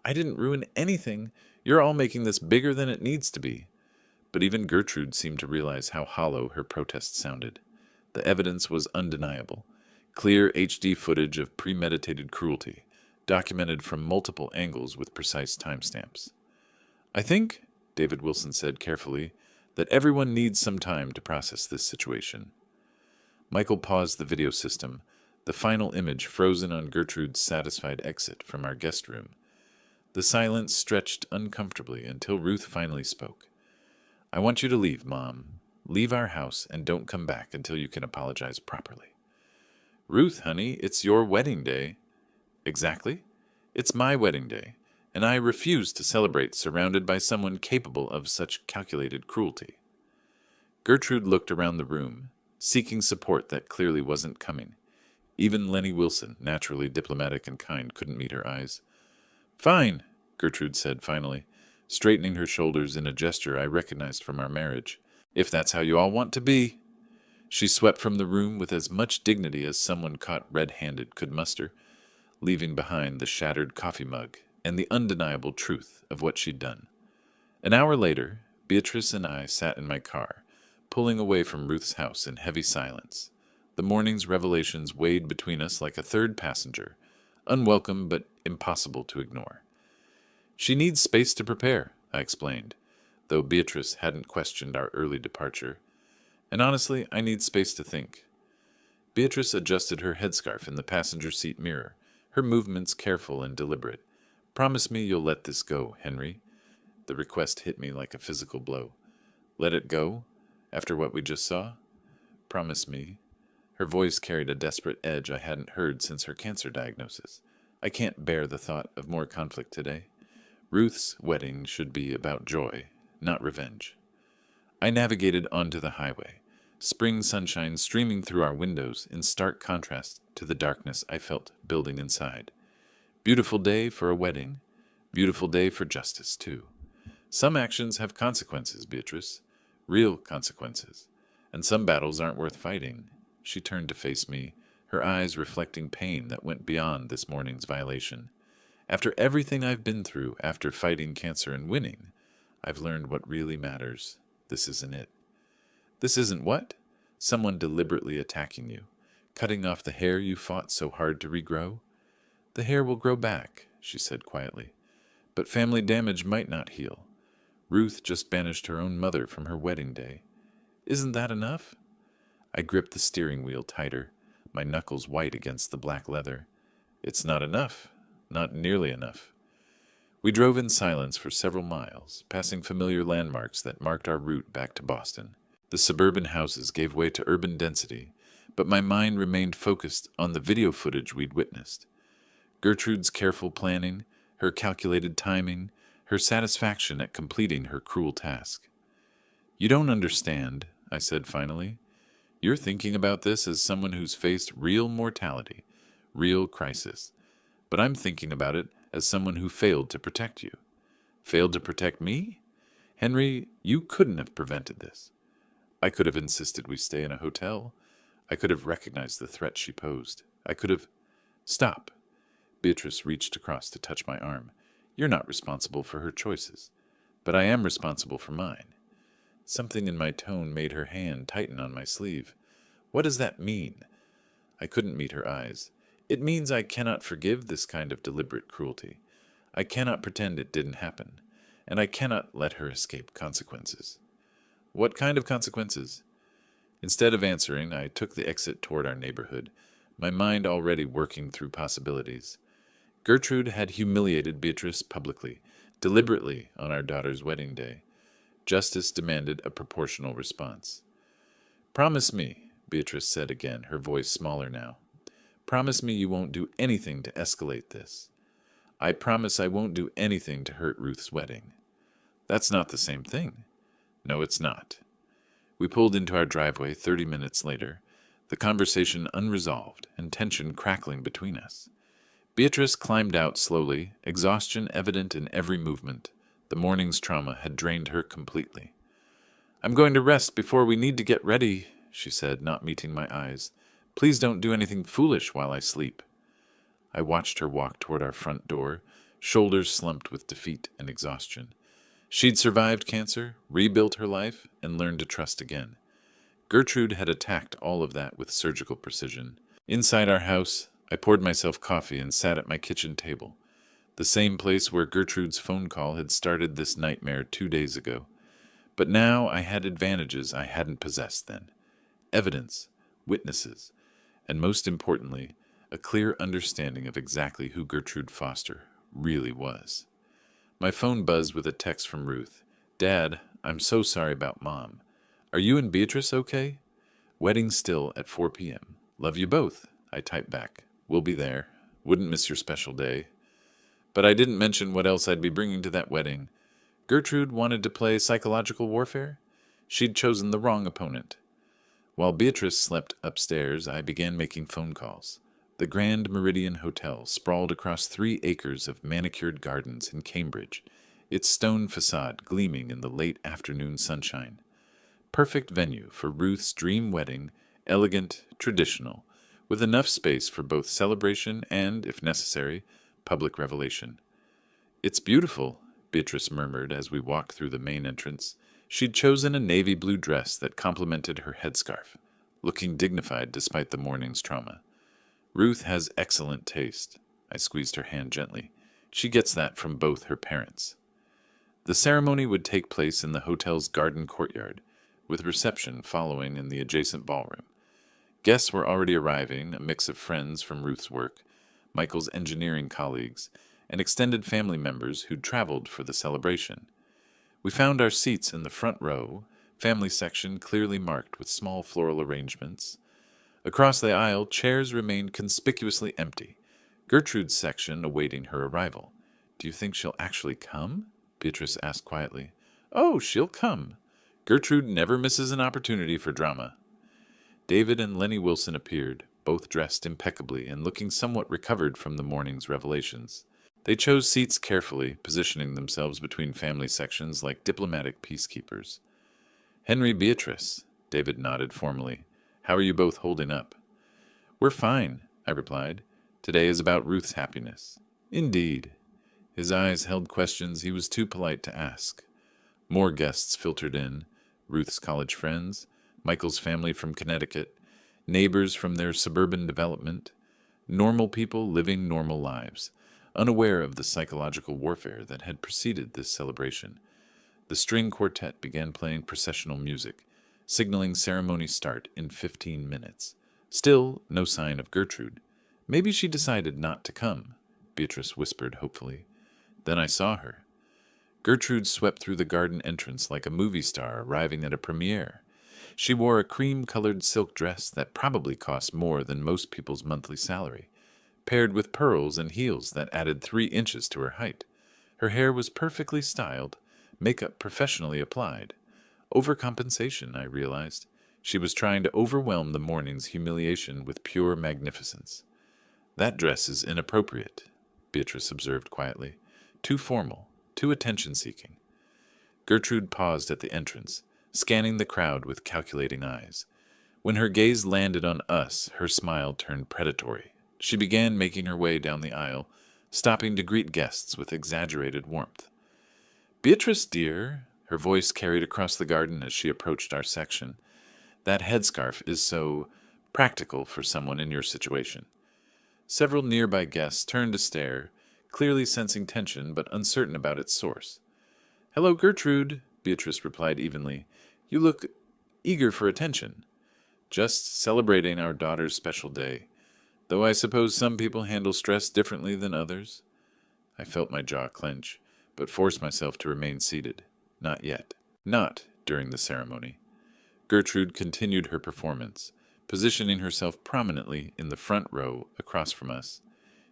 I didn't ruin anything. You're all making this bigger than it needs to be. But even Gertrude seemed to realize how hollow her protest sounded. The evidence was undeniable. Clear HD footage of premeditated cruelty, documented from multiple angles with precise timestamps. I think, David Wilson said carefully, that everyone needs some time to process this situation. Michael paused the video system, the final image frozen on Gertrude's satisfied exit from our guest room. The silence stretched uncomfortably until Ruth finally spoke. I want you to leave, Mom. Leave our house and don't come back until you can apologize properly. Ruth, honey, it's your wedding day. Exactly. It's my wedding day, and I refuse to celebrate surrounded by someone capable of such calculated cruelty. Gertrude looked around the room, seeking support that clearly wasn't coming. Even Lenny Wilson, naturally diplomatic and kind, couldn't meet her eyes. Fine, Gertrude said finally, straightening her shoulders in a gesture I recognized from our marriage. If that's how you all want to be. She swept from the room with as much dignity as someone caught red-handed could muster, leaving behind the shattered coffee mug and the undeniable truth of what she'd done. An hour later, Beatrice and I sat in my car, pulling away from Ruth's house in heavy silence. The morning's revelations weighed between us like a third passenger, unwelcome but impossible to ignore. She needs space to prepare, I explained, though Beatrice hadn't questioned our early departure. And honestly, I need space to think. Beatrice adjusted her headscarf in the passenger seat mirror, her movements careful and deliberate. Promise me you'll let this go, Henry. The request hit me like a physical blow. Let it go? After what we just saw? Promise me. Her voice carried a desperate edge I hadn't heard since her cancer diagnosis. I can't bear the thought of more conflict today. Ruth's wedding should be about joy, not revenge. I navigated onto the highway, spring sunshine streaming through our windows in stark contrast to the darkness I felt building inside. Beautiful day for a wedding. Beautiful day for justice, too. Some actions have consequences, Beatrice. Real consequences. And some battles aren't worth fighting. She turned to face me, her eyes reflecting pain that went beyond this morning's violation. After everything I've been through after fighting cancer and winning, I've learned what really matters. This isn't it. This isn't what? Someone deliberately attacking you, cutting off the hair you fought so hard to regrow? The hair will grow back, she said quietly. But family damage might not heal. Ruth just banished her own mother from her wedding day. Isn't that enough? I gripped the steering wheel tighter, my knuckles white against the black leather. It's not enough. Not nearly enough. We drove in silence for several miles, passing familiar landmarks that marked our route back to Boston. The suburban houses gave way to urban density, but my mind remained focused on the video footage we'd witnessed. Gertrude's careful planning, her calculated timing, her satisfaction at completing her cruel task. You don't understand, I said finally. You're thinking about this as someone who's faced real mortality, real crisis. But I'm thinking about it as someone who failed to protect you. Failed to protect me? Henry, you couldn't have prevented this. I could have insisted we stay in a hotel. I could have recognized the threat she posed. I could have... Stop. Beatrice reached across to touch my arm. You're not responsible for her choices, but I am responsible for mine. Something in my tone made her hand tighten on my sleeve. What does that mean? I couldn't meet her eyes. It means I cannot forgive this kind of deliberate cruelty. I cannot pretend it didn't happen, and I cannot let her escape consequences. What kind of consequences? Instead of answering, I took the exit toward our neighborhood, my mind already working through possibilities. Gertrude had humiliated Beatrice publicly, deliberately on our daughter's wedding day. Justice demanded a proportional response. Promise me, Beatrice said again, her voice smaller now. Promise me you won't do anything to escalate this. I promise I won't do anything to hurt Ruth's wedding. That's not the same thing. No, it's not. We pulled into our driveway 30 minutes later, the conversation unresolved and tension crackling between us. Beatrice climbed out slowly, exhaustion evident in every movement. The morning's trauma had drained her completely. I'm going to rest before we need to get ready, she said, not meeting my eyes. Please don't do anything foolish while I sleep. I watched her walk toward our front door, shoulders slumped with defeat and exhaustion. She'd survived cancer, rebuilt her life, and learned to trust again. Gertrude had attacked all of that with surgical precision. Inside our house, I poured myself coffee and sat at my kitchen table, the same place where Gertrude's phone call had started this nightmare 2 days ago. But now I had advantages I hadn't possessed then: evidence, witnesses, and most importantly, a clear understanding of exactly who Gertrude Foster really was. My phone buzzed with a text from Ruth. "Dad, I'm so sorry about Mom. Are you and Beatrice okay? Wedding still at 4 p.m. Love you both," I typed back. "We'll be there. Wouldn't miss your special day." But I didn't mention what else I'd be bringing to that wedding. Gertrude wanted to play psychological warfare? She'd chosen the wrong opponent. While Beatrice slept upstairs, I began making phone calls. The Grand Meridian Hotel sprawled across 3 acres of manicured gardens in Cambridge, its stone facade gleaming in the late afternoon sunshine. Perfect venue for Ruth's dream wedding, elegant, traditional, with enough space for both celebration and, if necessary, public revelation. "It's beautiful," Beatrice murmured as we walked through the main entrance. She'd chosen a navy blue dress that complemented her headscarf, looking dignified despite the morning's trauma. "Ruth has excellent taste." I squeezed her hand gently. "She gets that from both her parents." The ceremony would take place in the hotel's garden courtyard, with reception following in the adjacent ballroom. Guests were already arriving, a mix of friends from Ruth's work, Michael's engineering colleagues, and extended family members who'd traveled for the celebration. We found our seats in the front row, family section clearly marked with small floral arrangements. Across the aisle, chairs remained conspicuously empty, Gertrude's section awaiting her arrival. "Do you think she'll actually come?" Beatrice asked quietly. "Oh, she'll come. Gertrude never misses an opportunity for drama." David and Lenny Wilson appeared, both dressed impeccably and looking somewhat recovered from the morning's revelations. They chose seats carefully, positioning themselves between family sections like diplomatic peacekeepers. "Henry, Beatrice," David nodded formally. "How are you both holding up?" "We're fine," I replied. "Today is about Ruth's happiness." "Indeed." His eyes held questions he was too polite to ask. More guests filtered in: Ruth's college friends, Michael's family from Connecticut, neighbors from their suburban development, normal people living normal lives, unaware of the psychological warfare that had preceded this celebration. The string quartet began playing processional music, signaling ceremony start in 15 minutes. Still no sign of Gertrude. "Maybe she decided not to come," Beatrice whispered hopefully. Then I saw her. Gertrude swept through the garden entrance like a movie star arriving at a premiere. She wore a cream-colored silk dress that probably cost more than most people's monthly salary, paired with pearls and heels that added 3 inches to her height. Her hair was perfectly styled, makeup professionally applied. Overcompensation, I realized. She was trying to overwhelm the morning's humiliation with pure magnificence. "That dress is inappropriate," Beatrice observed quietly. "Too formal, too attention-seeking." Gertrude paused at the entrance, scanning the crowd with calculating eyes. When her gaze landed on us, her smile turned predatory. She began making her way down the aisle, stopping to greet guests with exaggerated warmth. "Beatrice, dear," her voice carried across the garden as she approached our section. "That headscarf is so practical for someone in your situation." Several nearby guests turned to stare, clearly sensing tension but uncertain about its source. "Hello, Gertrude," Beatrice replied evenly. "You look eager for attention." "Just celebrating our daughter's special day. Though I suppose some people handle stress differently than others." I felt my jaw clench, but forced myself to remain seated. Not yet. Not during the ceremony. Gertrude continued her performance, positioning herself prominently in the front row across from us.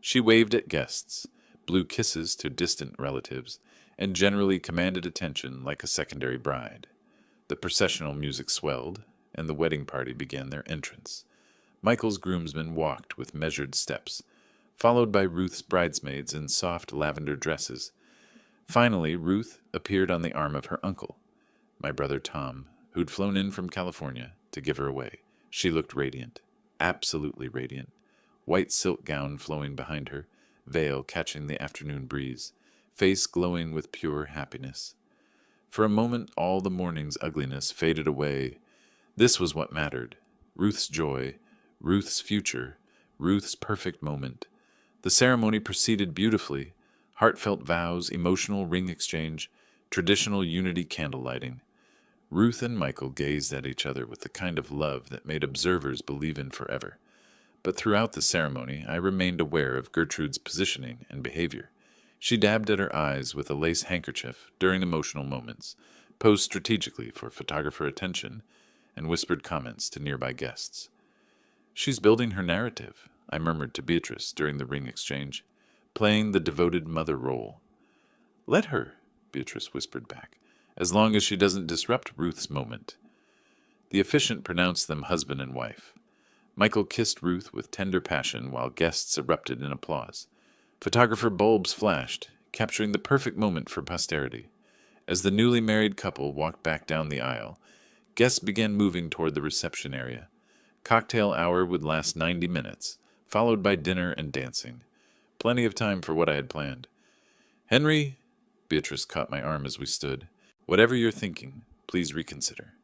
She waved at guests, blew kisses to distant relatives, and generally commanded attention like a secondary bride. The processional music swelled, and the wedding party began their entrance. Michael's groomsmen walked with measured steps, followed by Ruth's bridesmaids in soft lavender dresses. Finally, Ruth appeared on the arm of her uncle, my brother Tom, who'd flown in from California to give her away. She looked radiant, absolutely radiant, white silk gown flowing behind her, veil catching the afternoon breeze, face glowing with pure happiness. For a moment, all the morning's ugliness faded away. This was what mattered: Ruth's joy, Ruth's future, Ruth's perfect moment. The ceremony proceeded beautifully. Heartfelt vows, emotional ring exchange, traditional unity candle lighting. Ruth and Michael gazed at each other with the kind of love that made observers believe in forever. But throughout the ceremony, I remained aware of Gertrude's positioning and behavior. She dabbed at her eyes with a lace handkerchief during emotional moments, posed strategically for photographer attention, and whispered comments to nearby guests. "She's building her narrative," I murmured to Beatrice during the ring exchange, "playing the devoted mother role." "Let her," Beatrice whispered back, "as long as she doesn't disrupt Ruth's moment." The officiant pronounced them husband and wife. Michael kissed Ruth with tender passion while guests erupted in applause. Photographer bulbs flashed, capturing the perfect moment for posterity. As the newly married couple walked back down the aisle, guests began moving toward the reception area. Cocktail hour would last 90 minutes, followed by dinner and dancing. Plenty of time for what I had planned. "Henry," Beatrice caught my arm as we stood, "whatever you're thinking, please reconsider."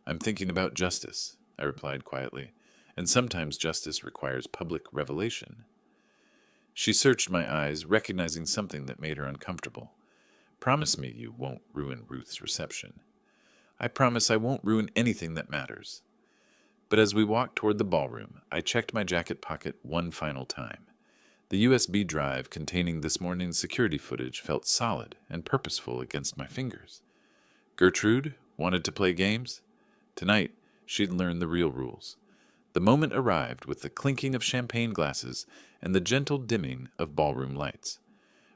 "I'm thinking about justice," I replied quietly, "and sometimes justice requires public revelation." She searched my eyes, recognizing something that made her uncomfortable. "Promise me you won't ruin Ruth's reception." "I promise I won't ruin anything that matters." But as we walked toward the ballroom, I checked my jacket pocket one final time. The USB drive containing this morning's security footage felt solid and purposeful against my fingers. Gertrude wanted to play games? Tonight, she'd learn the real rules. The moment arrived with the clinking of champagne glasses and the gentle dimming of ballroom lights.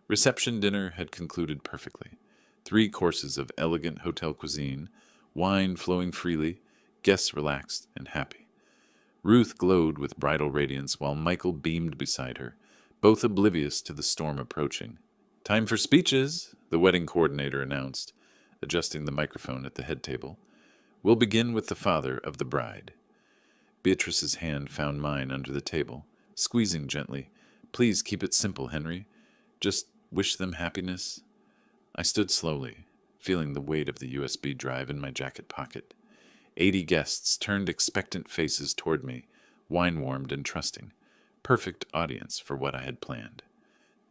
Reception dinner had concluded perfectly. 3 courses of elegant hotel cuisine, wine flowing freely, guests relaxed and happy. Ruth glowed with bridal radiance while Michael beamed beside her, both oblivious to the storm approaching. "Time for speeches," the wedding coordinator announced, adjusting the microphone at the head table. "We'll begin with the father of the bride." Beatrice's hand found mine under the table, squeezing gently. "Please keep it simple, Henry. Just wish them happiness." I stood slowly, feeling the weight of the USB drive in my jacket pocket. 80 guests turned expectant faces toward me, wine-warmed and trusting. Perfect audience for what I had planned.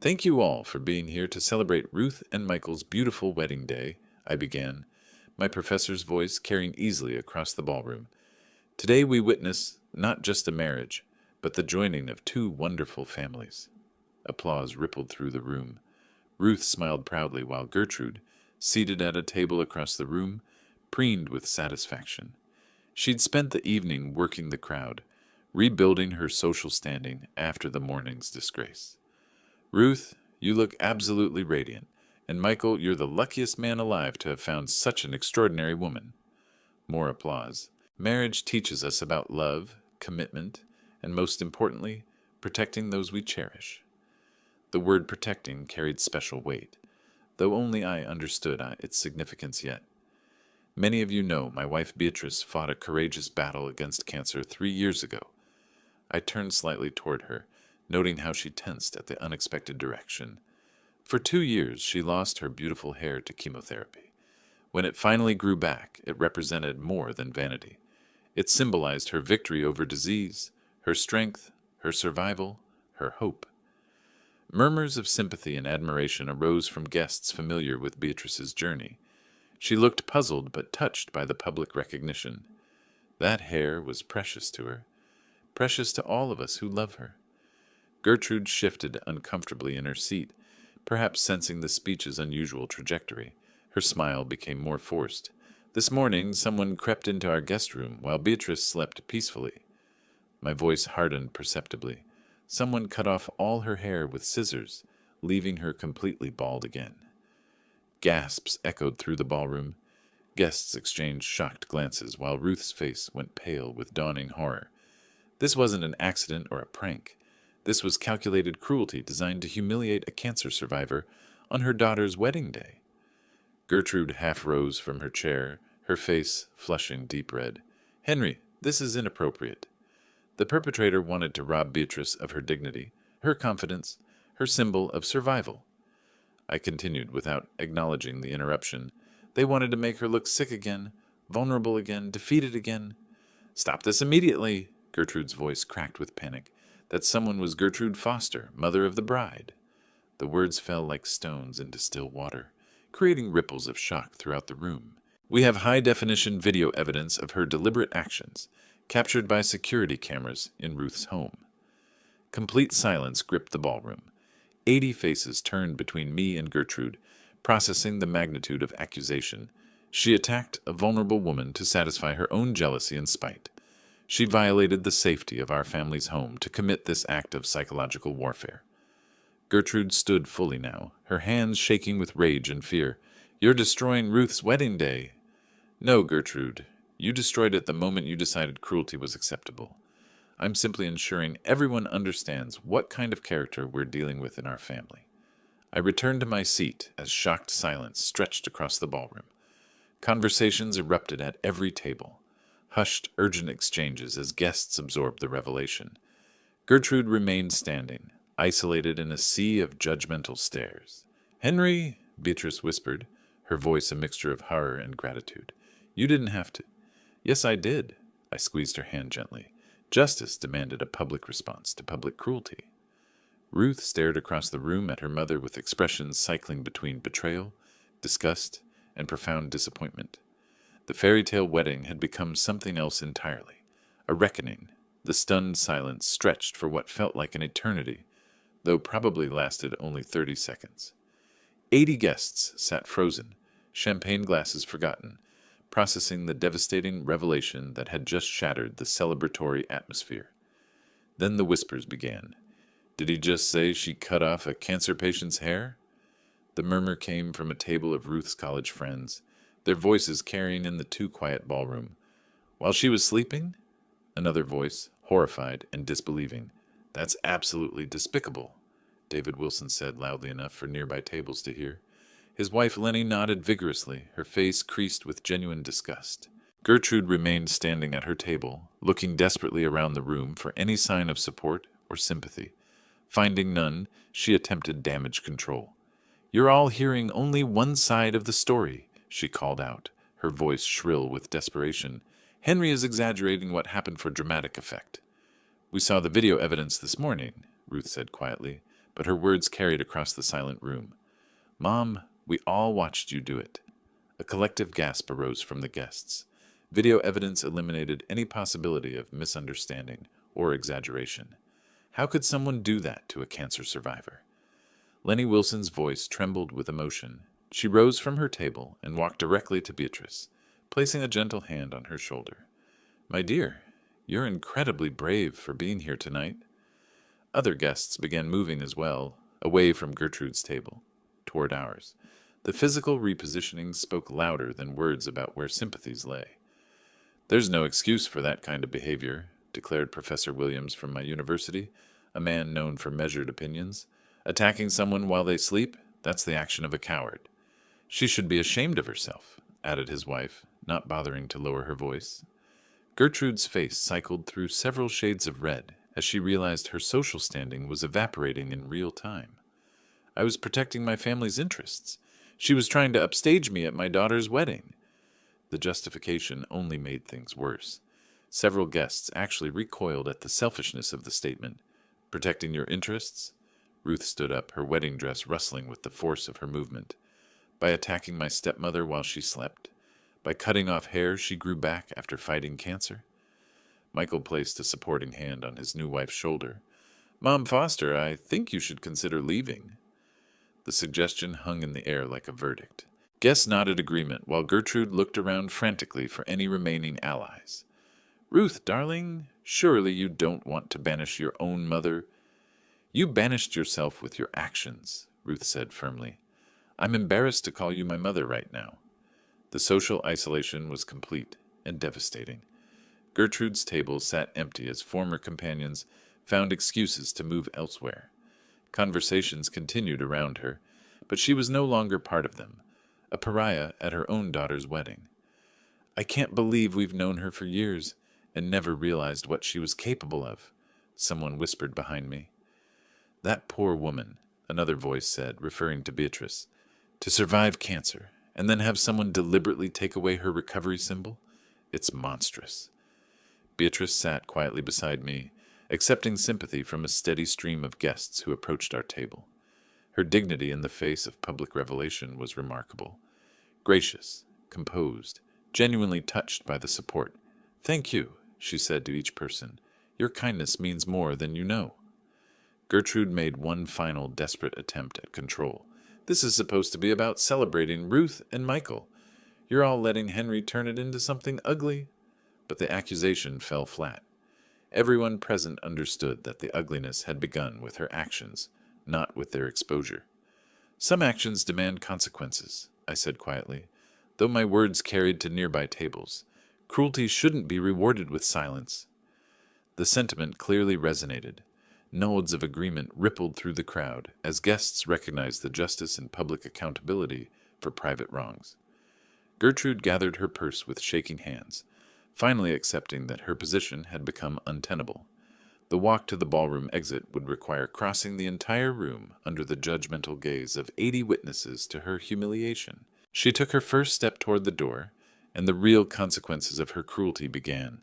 "Thank you all for being here to celebrate Ruth and Michael's beautiful wedding day," I began, my professor's voice carrying easily across the ballroom. "Today we witness not just a marriage, but the joining of 2 wonderful families." Applause rippled through the room. Ruth smiled proudly while Gertrude, seated at a table across the room, preened with satisfaction. She'd spent the evening working the crowd, rebuilding her social standing after the morning's disgrace. "Ruth, you look absolutely radiant, and Michael, you're the luckiest man alive to have found such an extraordinary woman." More applause. Marriage teaches us about love, commitment, and most importantly, protecting those we cherish. The word protecting carried special weight, though only I understood its significance yet. Many of you know my wife Beatrice fought a courageous battle against cancer 3 years ago. I turned slightly toward her, noting how she tensed at the unexpected direction. For 2 years, she lost her beautiful hair to chemotherapy. When it finally grew back, it represented more than vanity. It symbolized her victory over disease, her strength, her survival, her hope. Murmurs of sympathy and admiration arose from guests familiar with Beatrice's journey. She looked puzzled but touched by the public recognition. That hair was precious to her, precious to all of us who love her. Gertrude shifted uncomfortably in her seat, perhaps sensing the speech's unusual trajectory. Her smile became more forced. This morning, someone crept into our guest room while Beatrice slept peacefully. My voice hardened perceptibly. Someone cut off all her hair with scissors, leaving her completely bald again. Gasps echoed through the ballroom. Guests exchanged shocked glances while Ruth's face went pale with dawning horror. This wasn't an accident or a prank. This was calculated cruelty designed to humiliate a cancer survivor on her daughter's wedding day. Gertrude half rose from her chair, her face flushing deep red. "Henry, this is inappropriate." The perpetrator wanted to rob Beatrice of her dignity, her confidence, her symbol of survival. I continued without acknowledging the interruption. They wanted to make her look sick again, vulnerable again, defeated again. "Stop this immediately!" Gertrude's voice cracked with panic. that someone was Gertrude Foster, mother of the bride. The words fell like stones into still water, creating ripples of shock throughout the room. We have high-definition video evidence of her deliberate actions, captured by security cameras in Ruth's home. Complete silence gripped the ballroom. 80 faces turned between me and Gertrude, processing the magnitude of accusation. She attacked a vulnerable woman to satisfy her own jealousy and spite. She violated the safety of our family's home to commit this act of psychological warfare. Gertrude stood fully now, her hands shaking with rage and fear. "You're destroying Ruth's wedding day." "No, Gertrude. You destroyed it the moment you decided cruelty was acceptable. I'm simply ensuring everyone understands what kind of character we're dealing with in our family." I returned to my seat as shocked silence stretched across the ballroom. Conversations erupted at every table, hushed, urgent exchanges as guests absorbed the revelation. Gertrude remained standing, isolated in a sea of judgmental stares. "Henry," Beatrice whispered, her voice a mixture of horror and gratitude. "You didn't have to." "Yes, I did." I squeezed her hand gently. Justice demanded a public response to public cruelty. Ruth stared across the room at her mother with expressions cycling between betrayal, disgust, and profound disappointment. The fairy tale wedding had become something else entirely, a reckoning. The stunned silence stretched for what felt like an eternity, though probably lasted only 30 seconds. 80 guests sat frozen, champagne glasses forgotten, processing the devastating revelation that had just shattered the celebratory atmosphere. Then the whispers began. "Did he just say she cut off a cancer patient's hair?" The murmur came from a table of Ruth's college friends, their voices carrying in the too quiet ballroom. "While she was sleeping?" Another voice, horrified and disbelieving. "That's absolutely despicable," David Wilson said loudly enough for nearby tables to hear. His wife Lenny nodded vigorously, her face creased with genuine disgust. Gertrude remained standing at her table, looking desperately around the room for any sign of support or sympathy. Finding none, she attempted damage control. "You're all hearing only one side of the story," she called out, her voice shrill with desperation. "Henry is exaggerating what happened for dramatic effect." "We saw the video evidence this morning," Ruth said quietly, but her words carried across the silent room. "Mom, we all watched you do it." A collective gasp arose from the guests. Video evidence eliminated any possibility of misunderstanding or exaggeration. How could someone do that to a cancer survivor? Lenny Wilson's voice trembled with emotion. She rose from her table and walked directly to Beatrice, placing a gentle hand on her shoulder. "My dear, you're incredibly brave for being here tonight." Other guests began moving as well, away from Gertrude's table, toward ours. The physical repositioning spoke louder than words about where sympathies lay. "There's no excuse for that kind of behavior," declared Professor Williams from my university, a man known for measured opinions. "Attacking someone while they sleep, that's the action of a coward." "She should be ashamed of herself," added his wife, not bothering to lower her voice. Gertrude's face cycled through several shades of red as she realized her social standing was evaporating in real time. "I was protecting my family's interests. She was trying to upstage me at my daughter's wedding." The justification only made things worse. Several guests actually recoiled at the selfishness of the statement. "Protecting your interests?" Ruth stood up, her wedding dress rustling with the force of her movement. "By attacking my stepmother while she slept? By cutting off hair she grew back after fighting cancer?" Michael placed a supporting hand on his new wife's shoulder. "Mom Foster, I think you should consider leaving." The suggestion hung in the air like a verdict. Guests nodded agreement, while Gertrude looked around frantically for any remaining allies. "Ruth, darling, surely you don't want to banish your own mother." "You banished yourself with your actions," Ruth said firmly. "I'm embarrassed to call you my mother right now." The social isolation was complete and devastating. Gertrude's table sat empty as former companions found excuses to move elsewhere. Conversations continued around her, but she was no longer part of them, a pariah at her own daughter's wedding. "I can't believe we've known her for years and never realized what she was capable of," someone whispered behind me. "That poor woman," another voice said, referring to Beatrice. "To survive cancer and then have someone deliberately take away her recovery symbol? It's monstrous." Beatrice sat quietly beside me, accepting sympathy from a steady stream of guests who approached our table. Her dignity in the face of public revelation was remarkable. Gracious, composed, genuinely touched by the support. "Thank you," she said to each person. "Your kindness means more than you know." Gertrude made one final desperate attempt at control. "This is supposed to be about celebrating Ruth and Michael. You're all letting Henry turn it into something ugly." But the accusation fell flat. Everyone present understood that the ugliness had begun with her actions, not with their exposure. "Some actions demand consequences," I said quietly, though my words carried to nearby tables. "Cruelty shouldn't be rewarded with silence." The sentiment clearly resonated. Nods of agreement rippled through the crowd as guests recognized the justice and public accountability for private wrongs. Gertrude gathered her purse with shaking hands, finally accepting that her position had become untenable. The walk to the ballroom exit would require crossing the entire room under the judgmental gaze of 80 witnesses to her humiliation. She took her first step toward the door, and the real consequences of her cruelty began.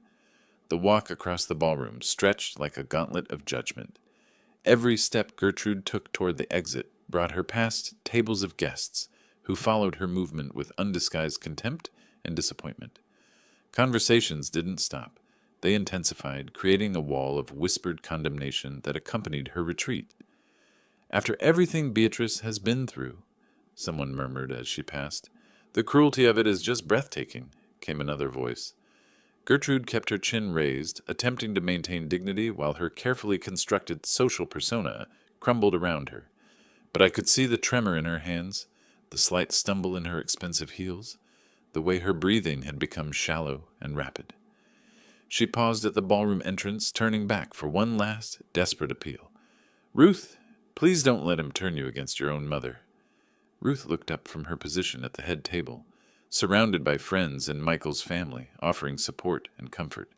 The walk across the ballroom stretched like a gauntlet of judgment. Every step Gertrude took toward the exit brought her past tables of guests who followed her movement with undisguised contempt and disappointment. Conversations didn't stop. They intensified, creating a wall of whispered condemnation that accompanied her retreat. "After everything Beatrice has been through," someone murmured as she passed. "The cruelty of it is just breathtaking," came another voice. Gertrude kept her chin raised, attempting to maintain dignity while her carefully constructed social persona crumbled around her. But I could see the tremor in her hands, the slight stumble in her expensive heels, the way her breathing had become shallow and rapid. She paused at the ballroom entrance, turning back for one last, desperate appeal. "Ruth, please don't let him turn you against your own mother." Ruth looked up from her position at the head table, surrounded by friends and Michael's family, offering support and comfort.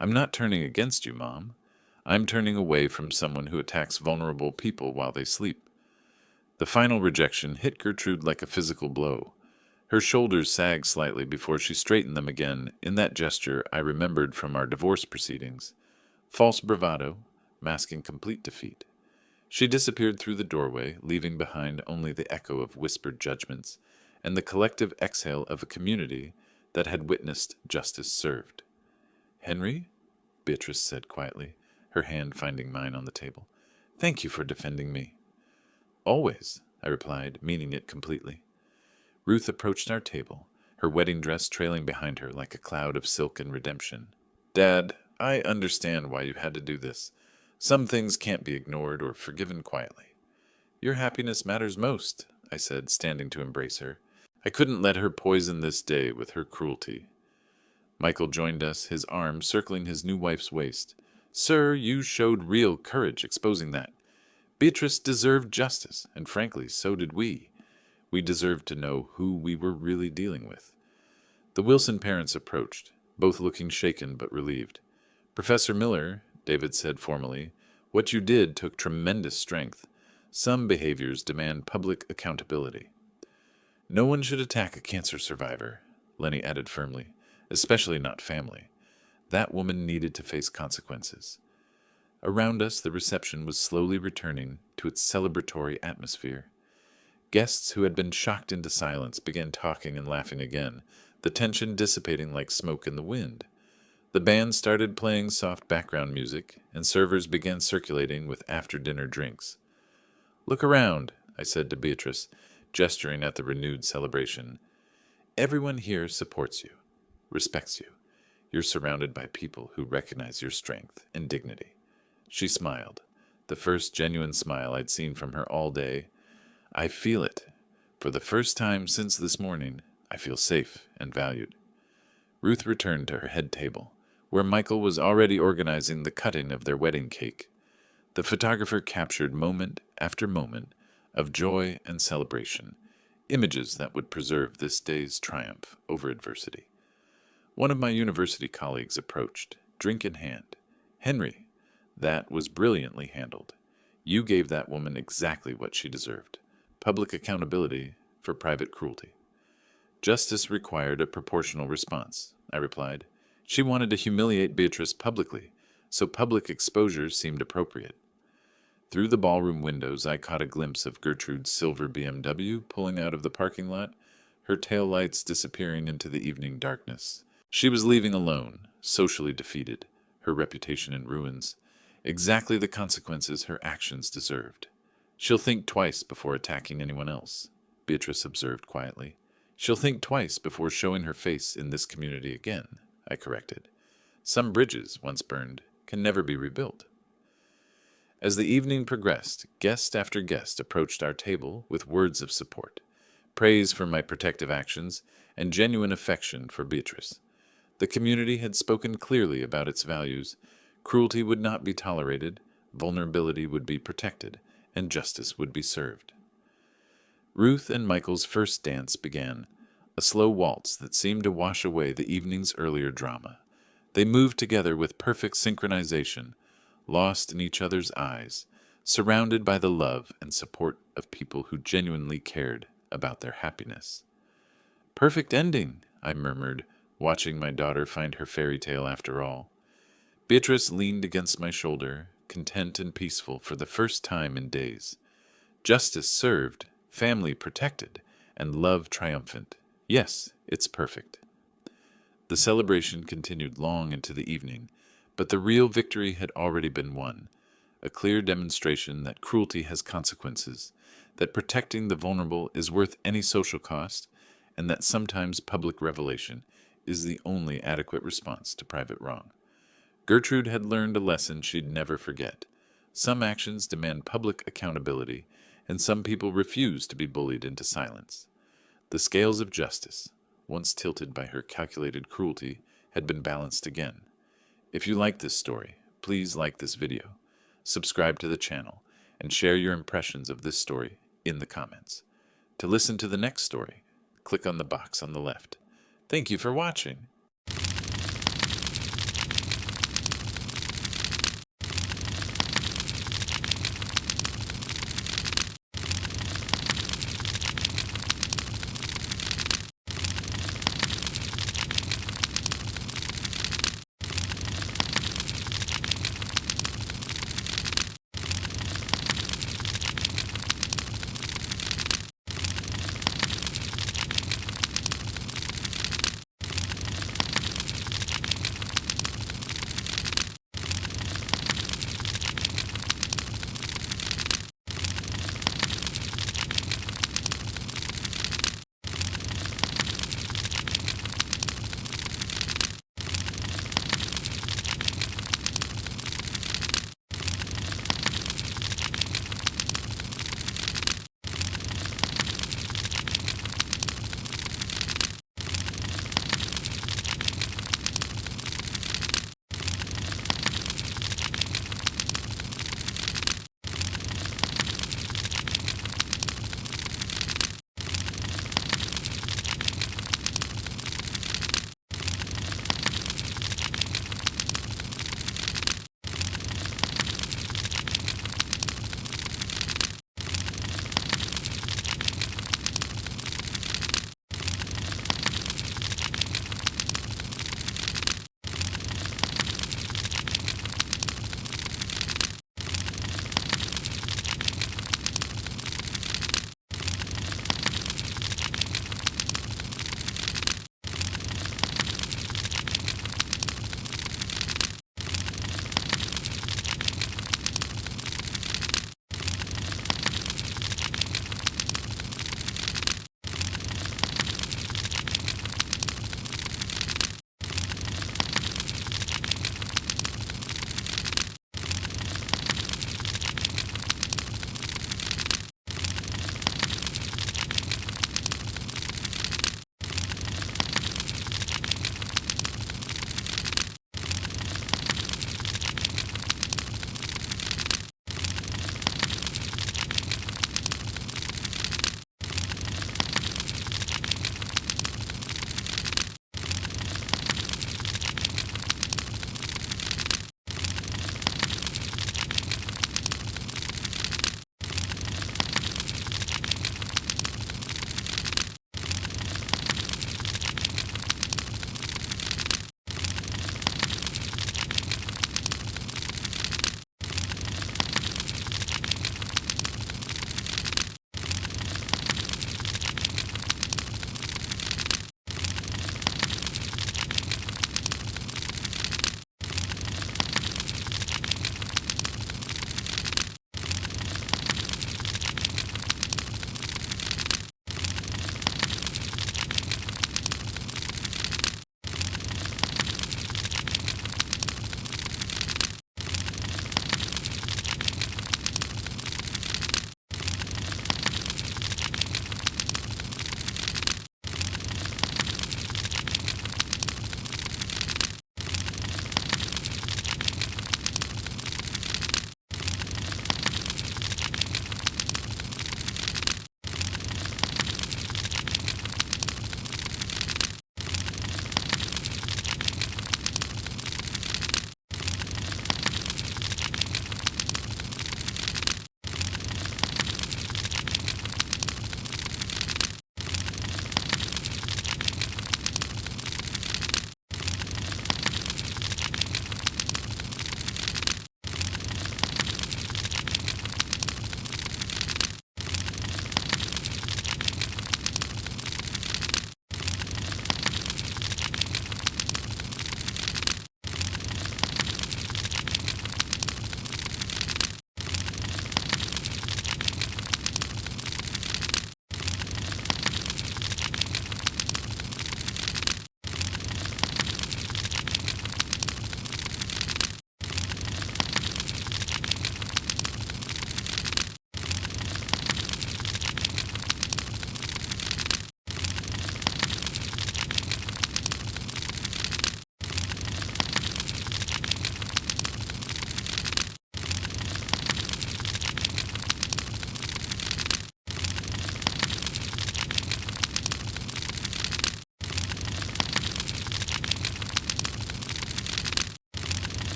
"I'm not turning against you, Mom. I'm turning away from someone who attacks vulnerable people while they sleep." The final rejection hit Gertrude like a physical blow. Her shoulders sagged slightly before she straightened them again in that gesture I remembered from our divorce proceedings. False bravado, masking complete defeat. She disappeared through the doorway, leaving behind only the echo of whispered judgments and the collective exhale of a community that had witnessed justice served. "Henry?" Beatrice said quietly, her hand finding mine on the table. "Thank you for defending me." "Always," I replied, meaning it completely. Ruth approached our table, her wedding dress trailing behind her like a cloud of silk and redemption. "Dad, I understand why you had to do this. Some things can't be ignored or forgiven quietly." "Your happiness matters most," I said, standing to embrace her. I couldn't let her poison this day with her cruelty. Michael joined us, his arm circling his new wife's waist. "Sir, you showed real courage exposing that. Beatrice deserved justice, and frankly, so did we. We deserved to know who we were really dealing with." The Wilson parents approached, both looking shaken but relieved. "Professor Miller," David said formally, "what you did took tremendous strength. Some behaviors demand public accountability." "No one should attack a cancer survivor," Lenny added firmly, "especially not family. That woman needed to face consequences." Around us, the reception was slowly returning to its celebratory atmosphere. Guests who had been shocked into silence began talking and laughing again, the tension dissipating like smoke in the wind. The band started playing soft background music, and servers began circulating with after-dinner drinks. "Look around," I said to Beatrice, gesturing at the renewed celebration. "Everyone here supports you, respects you. You're surrounded by people who recognize your strength and dignity." She smiled, the first genuine smile I'd seen from her all day. "I feel it. For the first time since this morning, I feel safe and valued." Ruth returned to her head table, where Michael was already organizing the cutting of their wedding cake. The photographer captured moment after moment of joy and celebration, images that would preserve this day's triumph over adversity. One of my university colleagues approached, drink in hand. "Henry, that was brilliantly handled. You gave that woman exactly what she deserved. Public accountability for private cruelty." "Justice required a proportional response," I replied. "She wanted to humiliate Beatrice publicly, so public exposure seemed appropriate. Through the ballroom windows, I caught a glimpse of Gertrude's silver BMW pulling out of the parking lot, her taillights disappearing into the evening darkness. She was leaving alone, socially defeated, her reputation in ruins, exactly the consequences her actions deserved. She'll think twice before attacking anyone else, Beatrice observed quietly. She'll think twice before showing her face in this community again, I corrected. Some bridges, once burned, can never be rebuilt. As the evening progressed, guest after guest approached our table with words of support, praise for my protective actions, and genuine affection for Beatrice. The community had spoken clearly about its values. Cruelty would not be tolerated, vulnerability would be protected, and justice would be served. Ruth and Michael's first dance began, a slow waltz that seemed to wash away the evening's earlier drama. They moved together with perfect synchronization, lost in each other's eyes, surrounded by the love and support of people who genuinely cared about their happiness. Perfect ending, I murmured, watching my daughter find her fairy tale after all. Beatrice leaned against my shoulder, content and peaceful for the first time in days. Justice served, family protected, and love triumphant. Yes, it's perfect. The celebration continued long into the evening, but the real victory had already been won, a clear demonstration that cruelty has consequences, that protecting the vulnerable is worth any social cost, and that sometimes public revelation is the only adequate response to private wrong. Gertrude had learned a lesson she'd never forget. Some actions demand public accountability, and some people refuse to be bullied into silence. The scales of justice, once tilted by her calculated cruelty, had been balanced again. If you like this story, please like this video, subscribe to the channel, and share your impressions of this story in the comments. To listen to the next story, click on the box on the left. Thank you for watching.